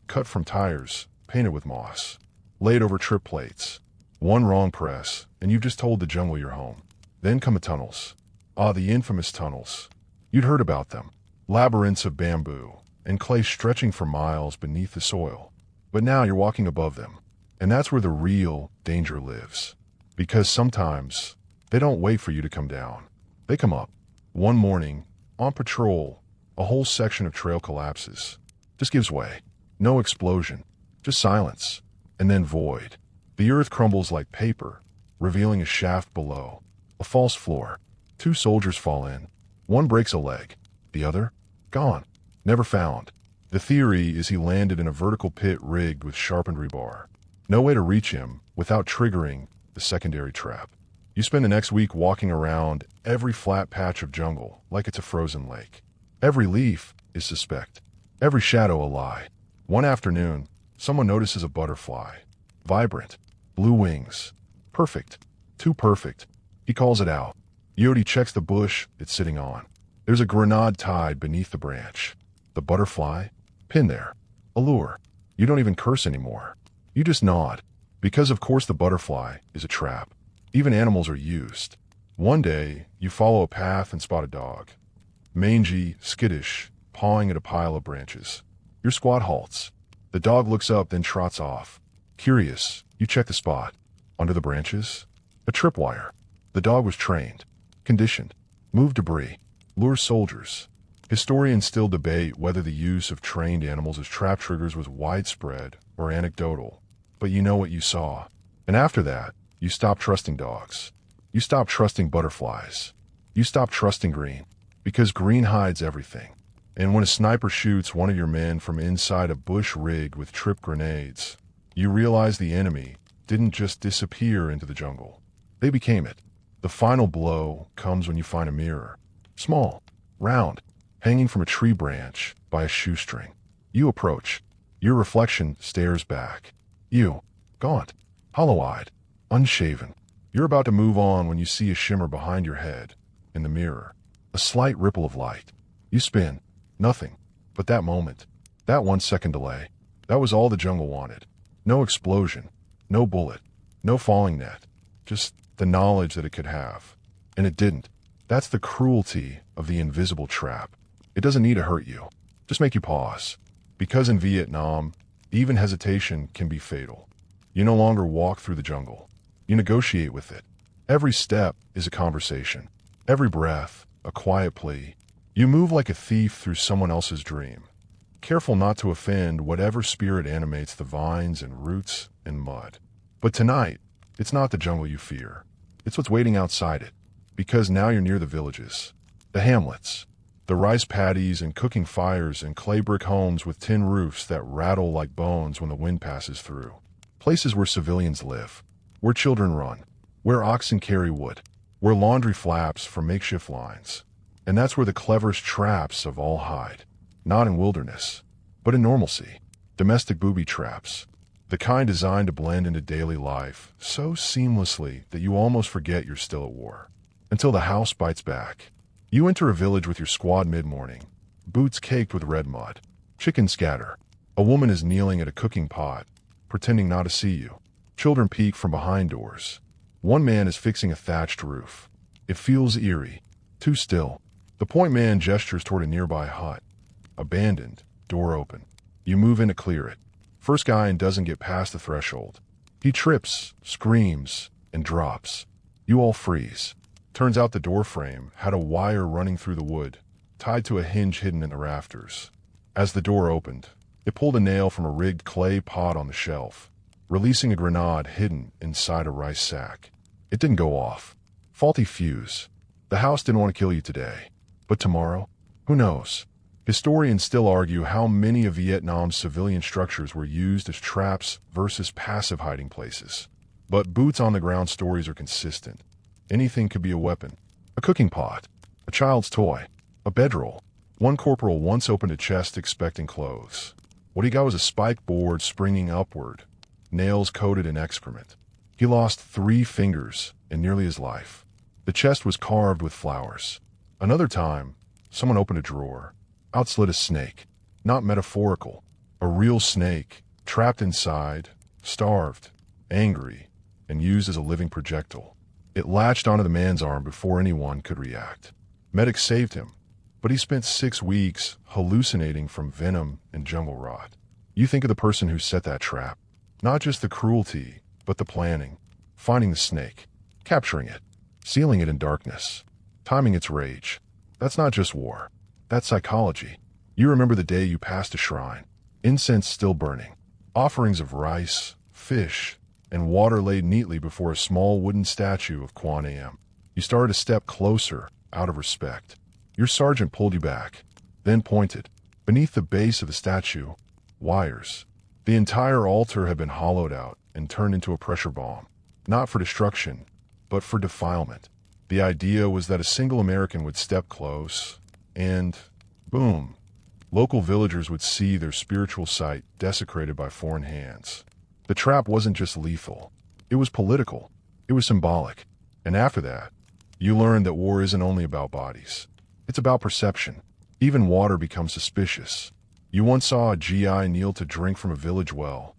Cut from tires, painted with moss. Laid over trip plates. One wrong press, and you've just told the jungle you're home. Then come the tunnels. The infamous tunnels. You'd heard about them. Labyrinths of bamboo and clay stretching for miles beneath the soil. But now you're walking above them. And that's where the real danger lives. Because sometimes, they don't wait for you to come down. They come up. One morning, on patrol, a whole section of trail collapses. Just gives way. No explosion. Just silence. And then void. The earth crumbles like paper, revealing a shaft below. A false floor. 2 soldiers fall in. One breaks a leg. The other? Gone. Never found. The theory is he landed in a vertical pit rigged with sharpened rebar. No way to reach him without triggering the secondary trap. You spend the next week walking around every flat patch of jungle like it's a frozen lake. Every leaf is suspect. Every shadow a lie. One afternoon, someone notices a butterfly. Vibrant. Blue wings. Perfect. Too perfect. He calls it out. Yodi checks the bush it's sitting on. There's a grenade tied beneath the branch. The butterfly? Pinned there. A lure. You don't even curse anymore. You just nod. Because of course the butterfly is a trap. Even animals are used. One day, you follow a path and spot a dog. Mangy, skittish, pawing at a pile of branches. Your squad halts. The dog looks up, then trots off. Curious, you check the spot. Under the branches? A tripwire. The dog was trained. Conditioned. Move debris. Lure soldiers. Historians still debate whether the use of trained animals as trap triggers was widespread or anecdotal. But you know what you saw. And after that, you stop trusting dogs. You stop trusting butterflies. You stop trusting green. Because green hides everything. And when a sniper shoots one of your men from inside a bush rigged with trip grenades, you realize the enemy didn't just disappear into the jungle. They became it. The final blow comes when you find a mirror. Small, round, hanging from a tree branch by a shoestring. You approach. Your reflection stares back. You, gaunt, hollow-eyed, unshaven. You're about to move on when you see a shimmer behind your head, in the mirror. A slight ripple of light. You spin. Nothing. But that moment, that 1 second delay, that was all the jungle wanted. No explosion, no bullet, no falling net. Just the knowledge that it could have. And it didn't. That's the cruelty of the invisible trap. It doesn't need to hurt you. Just make you pause. Because in Vietnam, even hesitation can be fatal. You no longer walk through the jungle. You negotiate with it. Every step is a conversation. Every breath, a quiet plea. You move like a thief through someone else's dream. Careful not to offend whatever spirit animates the vines and roots and mud. But tonight, it's not the jungle you fear. It's what's waiting outside it. Because now you're near the villages. The hamlets. The rice paddies and cooking fires and clay brick homes with tin roofs that rattle like bones when the wind passes through. Places where civilians live. Where children run. Where oxen carry wood. Where laundry flaps for makeshift lines. And that's where the cleverest traps of all hide. Not in wilderness, but in normalcy. Domestic booby traps. The kind designed to blend into daily life so seamlessly that you almost forget you're still at war. Until the house bites back. You enter a village with your squad mid-morning, boots caked with red mud. Chickens scatter. A woman is kneeling at a cooking pot, pretending not to see you. Children peek from behind doors. One man is fixing a thatched roof. It feels eerie. Too still. The point man gestures toward a nearby hut. Abandoned. Door open. You move in to clear it. First guy in doesn't get past the threshold. He trips, screams, and drops. You all freeze. Turns out the door frame had a wire running through the wood, tied to a hinge hidden in the rafters. As the door opened, it pulled a nail from a rigged clay pot on the shelf, releasing a grenade hidden inside a rice sack. It didn't go off. Faulty fuse. The house didn't want to kill you today. But tomorrow? Who knows? Historians still argue how many of Vietnam's civilian structures were used as traps versus passive hiding places. But boots-on-the-ground stories are consistent. Anything could be a weapon. A cooking pot. A child's toy. A bedroll. One corporal once opened a chest expecting clothes. What he got was a spike board springing upward, nails coated in excrement. He lost 3 fingers in nearly his life. The chest was carved with flowers. Another time, someone opened a drawer. Out slid a snake. Not metaphorical. A real snake, trapped inside, starved, angry, and used as a living projectile. It latched onto the man's arm before anyone could react. Medics saved him, but he spent 6 weeks hallucinating from venom and jungle rot. You think of the person who set that trap. Not just the cruelty, but the planning. Finding the snake, capturing it, sealing it in darkness, timing its rage. That's not just war. That's psychology. You remember the day you passed a shrine, incense still burning, offerings of rice, fish, and water laid neatly before a small wooden statue of Kwan Am. You started a step closer, out of respect. Your sergeant pulled you back, then pointed. Beneath the base of the statue, wires. The entire altar had been hollowed out and turned into a pressure bomb. Not for destruction, but for defilement. The idea was that a single American would step close, and boom, local villagers would see their spiritual site desecrated by foreign hands. The trap wasn't just lethal. It was political. It was symbolic. And after that, you learned that war isn't only about bodies. It's about perception. Even water becomes suspicious. You once saw a GI kneel to drink from a village well,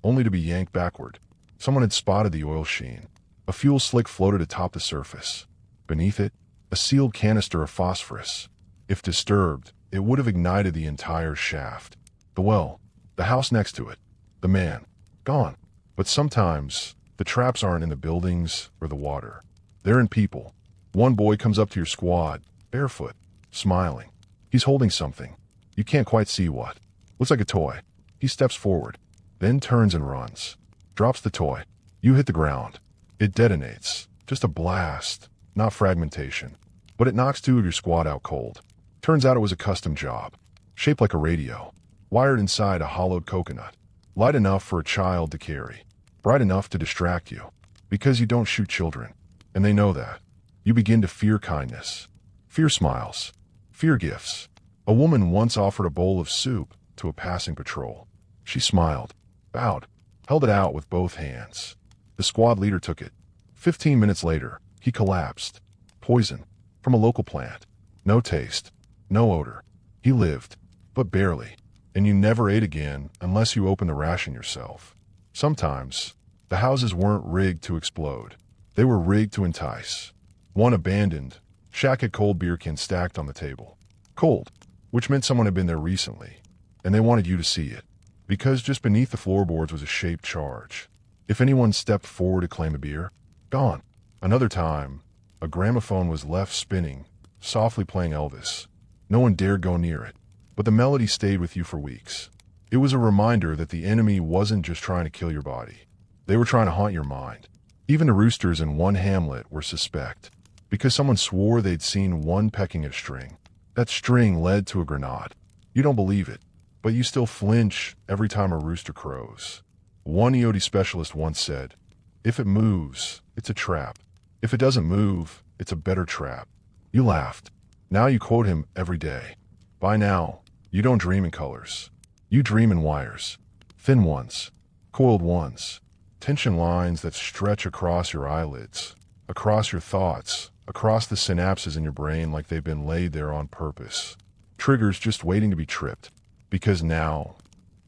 only to be yanked backward. Someone had spotted the oil sheen. A fuel slick floated atop the surface. Beneath it, a sealed canister of phosphorus. If disturbed, it would have ignited the entire shaft. The well, the house next to it, the man, gone. But sometimes, the traps aren't in the buildings or the water. They're in people. One boy comes up to your squad, barefoot, smiling. He's holding something. You can't quite see what. Looks like a toy. He steps forward, then turns and runs. Drops the toy. You hit the ground. It detonates. Just a blast, not fragmentation. But it knocks 2 of your squad out cold. Turns out it was a custom job. Shaped like a radio. Wired inside a hollowed coconut. Light enough for a child to carry. Bright enough to distract you. Because you don't shoot children. And they know that. You begin to fear kindness. Fear smiles. Fear gifts. A woman once offered a bowl of soup to a passing patrol. She smiled, bowed, held it out with both hands. The squad leader took it. 15 minutes later, he collapsed. Poison. From a local plant. No taste. No odor. He lived, but barely. And you never ate again unless you opened the ration yourself. Sometimes, the houses weren't rigged to explode. They were rigged to entice. One abandoned, shack had cold beer cans stacked on the table. Cold, which meant someone had been there recently, and they wanted you to see it. Because just beneath the floorboards was a shaped charge. If anyone stepped forward to claim a beer, gone. Another time, a gramophone was left spinning, softly playing Elvis. No one dared go near it, but the melody stayed with you for weeks. It was a reminder that the enemy wasn't just trying to kill your body. They were trying to haunt your mind. Even the roosters in one hamlet were suspect, because someone swore they'd seen one pecking at a string. That string led to a grenade. You don't believe it, but you still flinch every time a rooster crows. One EOD specialist once said, "If it moves, it's a trap. If it doesn't move, it's a better trap." You laughed. Now you quote him every day. By now, you don't dream in colors. You dream in wires. Thin ones. Coiled ones. Tension lines that stretch across your eyelids, across your thoughts, across the synapses in your brain like they've been laid there on purpose. Triggers just waiting to be tripped. Because now,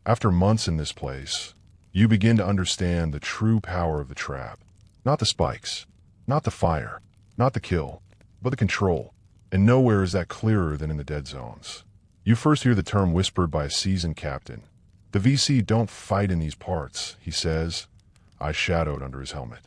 after months in this place, you begin to understand the true power of the trap. Not the spikes, not the fire, not the kill, but the control. And nowhere is that clearer than in the dead zones. You first hear the term whispered by a seasoned captain. The VC don't fight in these parts, he says, eyes shadowed under his helmet.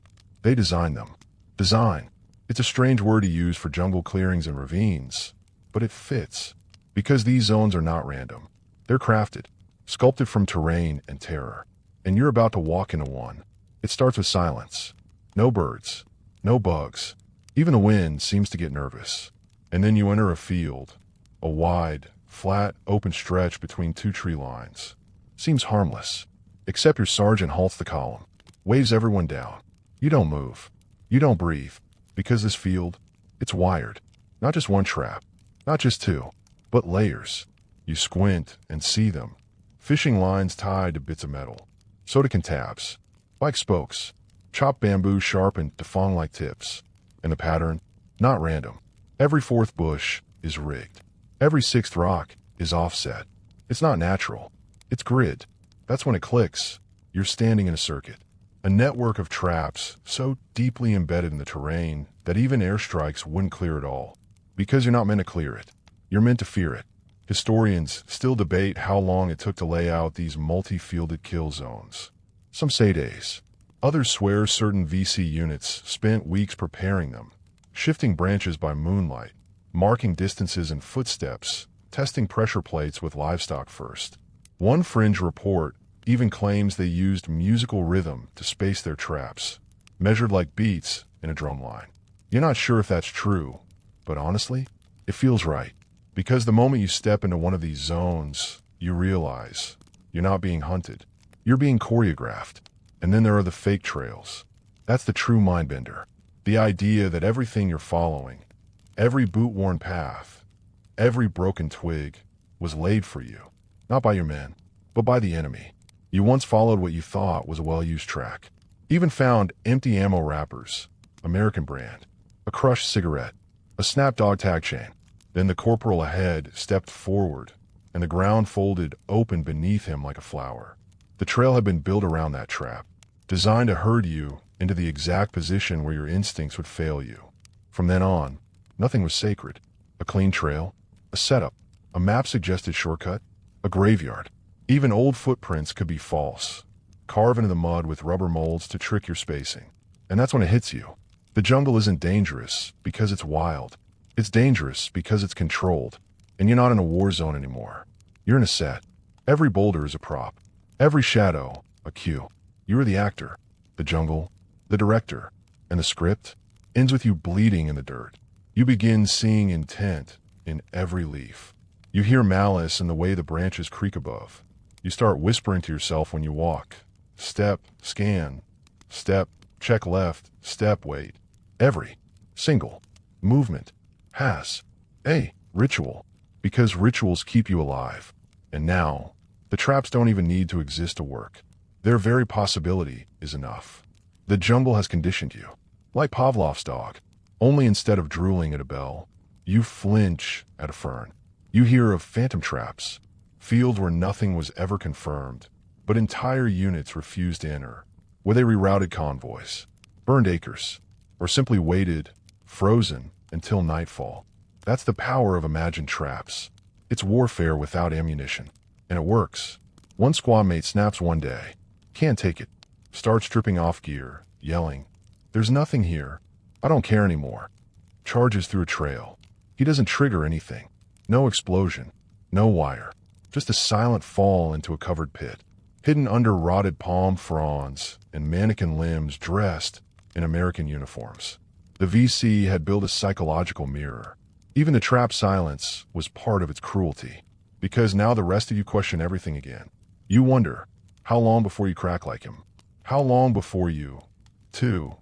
They design them. Design. It's a strange word to use for jungle clearings and ravines, but it fits. Because these zones are not random. They're crafted, sculpted from terrain and terror. And you're about to walk into one. It starts with silence. No birds. No bugs. Even the wind seems to get nervous. And then you enter a field. A wide, flat, open stretch between two tree lines. Seems harmless. Except your sergeant halts the column. Waves everyone down. You don't move. You don't breathe. Because this field, it's wired. Not just one trap. Not just two. But layers. You squint and see them. Fishing lines tied to bits of metal. Soda tabs. Like spokes. Chopped bamboo sharpened to fawn-like tips. And the pattern? Not random. Every fourth bush is rigged. Every sixth rock is offset. It's not natural. It's grid. That's when it clicks. You're standing in a circuit. A network of traps so deeply embedded in the terrain that even airstrikes wouldn't clear it all. Because you're not meant to clear it. You're meant to fear it. Historians still debate how long it took to lay out these multi-fielded kill zones. Some say days. Others swear certain VC units spent weeks preparing them, shifting branches by moonlight, marking distances and footsteps, testing pressure plates with livestock first. One fringe report even claims they used musical rhythm to space their traps, measured like beats in a drum line. You're not sure if that's true, but honestly, it feels right. Because the moment you step into one of these zones, you realize you're not being hunted. You're being choreographed. And then there are the fake trails. That's the true mindbender. The idea that everything you're following, every boot-worn path, every broken twig, was laid for you. Not by your men, but by the enemy. You once followed what you thought was a well-used track. Even found empty ammo wrappers, American brand, a crushed cigarette, a snapped dog tag chain. Then the corporal ahead stepped forward, and the ground folded open beneath him like a flower. The trail had been built around that trap, designed to herd you into the exact position where your instincts would fail you. From then on, nothing was sacred. A clean trail, a setup, a map-suggested shortcut, a graveyard. Even old footprints could be false, carved into the mud with rubber molds to trick your spacing. And that's when it hits you. The jungle isn't dangerous because it's wild. It's dangerous because it's controlled, and you're not in a war zone anymore. You're in a set. Every boulder is a prop. Every shadow, a cue. You're the actor, the jungle, the director, and the script ends with you bleeding in the dirt. You begin seeing intent in every leaf. You hear malice in the way the branches creak above. You start whispering to yourself when you walk. Step, scan. Step, check left. Step, wait. Every single movement has a ritual, because rituals keep you alive. And now, the traps don't even need to exist to work. Their very possibility is enough. The jungle has conditioned you, like Pavlov's dog. Only instead of drooling at a bell, you flinch at a fern. You hear of phantom traps, fields where nothing was ever confirmed, but entire units refused to enter, where they rerouted convoys, burned acres, or simply waited, frozen, until nightfall. That's the power of imagined traps. It's warfare without ammunition. And it works. One squad mate snaps one day. Can't take it. Starts stripping off gear, yelling, "There's nothing here. I don't care anymore." Charges through a trail. He doesn't trigger anything. No explosion. No wire. Just a silent fall into a covered pit. Hidden under rotted palm fronds and mannequin limbs dressed in American uniforms. The VC had built a psychological mirror. Even the trap silence was part of its cruelty. Because now the rest of you question everything again. You wonder, how long before you crack like him? How long before you, too,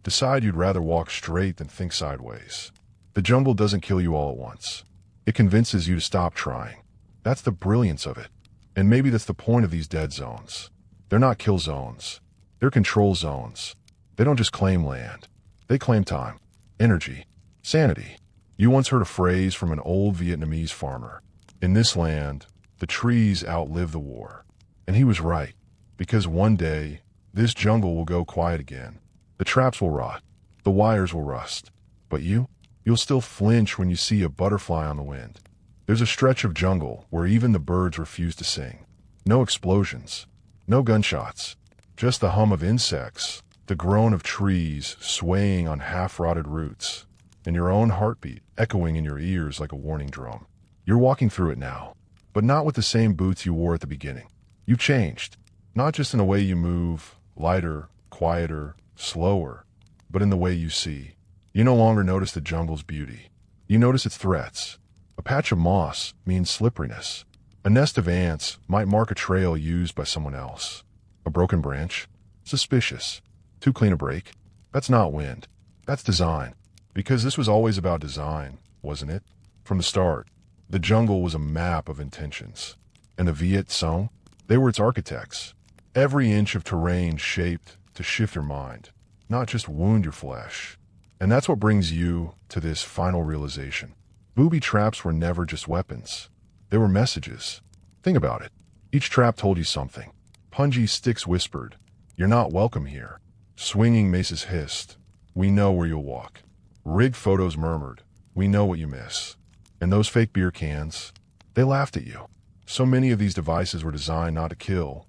decide you'd rather walk straight than think sideways? The jungle doesn't kill you all at once. It convinces you to stop trying. That's the brilliance of it. And maybe that's the point of these dead zones. They're not kill zones. They're control zones. They don't just claim land. They claim time, energy, sanity. You once heard a phrase from an old Vietnamese farmer. In this land, the trees outlive the war. And he was right, because one day, this jungle will go quiet again. The traps will rot. The wires will rust. But you'll still flinch when you see a butterfly on the wind. There's a stretch of jungle where even the birds refuse to sing. No explosions. No gunshots. Just the hum of insects, the groan of trees swaying on half-rotted roots, and your own heartbeat echoing in your ears like a warning drum. You're walking through it now, but not with the same boots you wore at the beginning. You've changed, not just in the way you move, lighter, quieter, slower, but in the way you see. You no longer notice the jungle's beauty. You notice its threats. A patch of moss means slipperiness. A nest of ants might mark a trail used by someone else. A broken branch? Suspicious. Too clean a break? That's not wind. That's design. Because this was always about design, wasn't it? From the start, the jungle was a map of intentions. And the Viet Cong? They were its architects. Every inch of terrain shaped to shift your mind, not just wound your flesh. And that's what brings you to this final realization. Booby traps were never just weapons. They were messages. Think about it. Each trap told you something. Pungy sticks whispered, "You're not welcome here." Swinging maces hissed, "We know where you'll walk." Rigged photos murmured, "We know what you miss." And those fake beer cans, they laughed at you. So many of these devices were designed not to kill,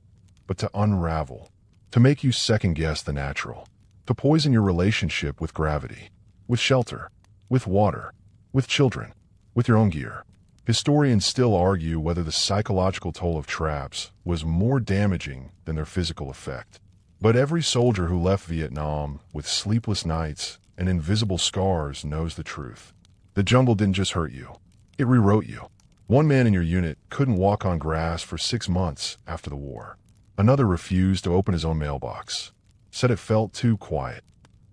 but to unravel, to make you second-guess the natural, to poison your relationship with gravity, with shelter, with water, with children, with your own gear. Historians still argue whether the psychological toll of traps was more damaging than their physical effect. But every soldier who left Vietnam with sleepless nights and invisible scars knows the truth. The jungle didn't just hurt you. It rewrote you. One man in your unit couldn't walk on grass for 6 months after the war. Another refused to open his own mailbox. Said it felt too quiet.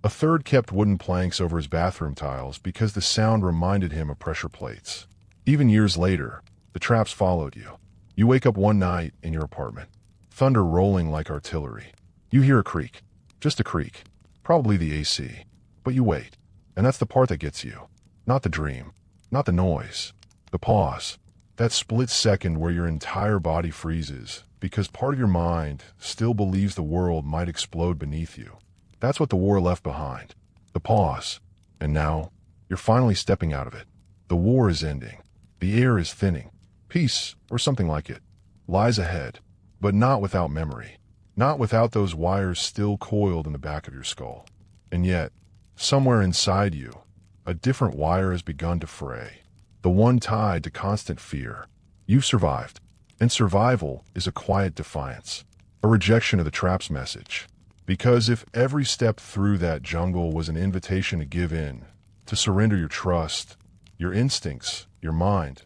A third kept wooden planks over his bathroom tiles because the sound reminded him of pressure plates. Even years later, the traps followed you. You wake up one night in your apartment. Thunder rolling like artillery. You hear a creak. Just a creak. Probably the AC. But you wait. And that's the part that gets you. Not the dream. Not the noise. The pause. That split second where your entire body freezes because part of your mind still believes the world might explode beneath you. That's what the war left behind. The pause. And now, you're finally stepping out of it. The war is ending. The air is thinning. Peace, or something like it, lies ahead, but not without memory. Not without those wires still coiled in the back of your skull. And yet, somewhere inside you, a different wire has begun to fray. The one tied to constant fear. You've survived. And survival is a quiet defiance. A rejection of the trap's message. Because if every step through that jungle was an invitation to give in, to surrender your trust, your instincts, your mind,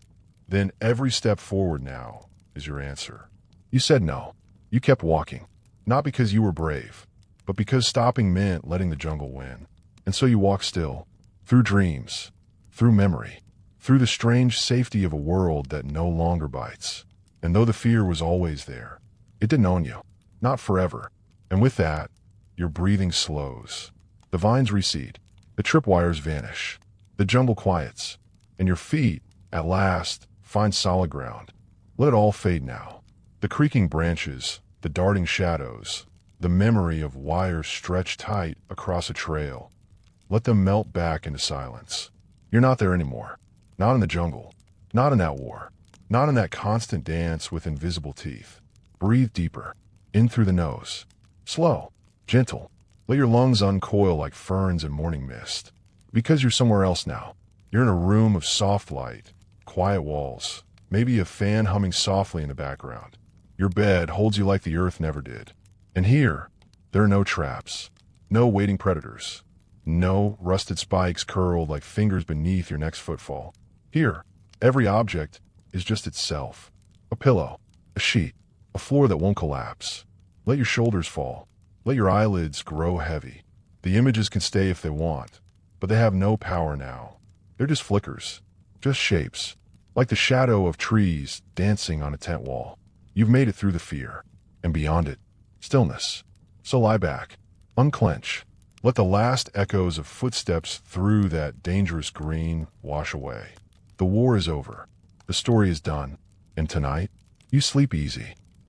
then every step forward now is your answer. You said no. You kept walking. Not because you were brave, but because stopping meant letting the jungle win. And so you walk still, through dreams, through memory, through the strange safety of a world that no longer bites. And though the fear was always there, it didn't own you. Not forever. And with that, your breathing slows. The vines recede. The tripwires vanish. The jungle quiets. And your feet, at last, find solid ground. Let it all fade now. The creaking branches, the darting shadows, the memory of wires stretched tight across a trail. Let them melt back into silence. You're not there anymore. Not in the jungle. Not in that war. Not in that constant dance with invisible teeth. Breathe deeper. In through the nose. Slow. Gentle. Let your lungs uncoil like ferns in morning mist. Because you're somewhere else now. You're in a room of soft light, quiet walls, maybe a fan humming softly in the background. Your bed holds you like the earth never did. And here, there are no traps, no waiting predators, no rusted spikes curled like fingers beneath your next footfall. Here, every object is just itself. A pillow, a sheet, a floor that won't collapse. Let your shoulders fall. Let your eyelids grow heavy. The images can stay if they want, but they have no power now. They're just flickers, just shapes, like the shadow of trees dancing on a tent wall. You've made it through the fear, and beyond it, stillness. So lie back, unclench. Let the last echoes of footsteps through that dangerous green wash away. The war is over. The story is done. And tonight, you sleep easy.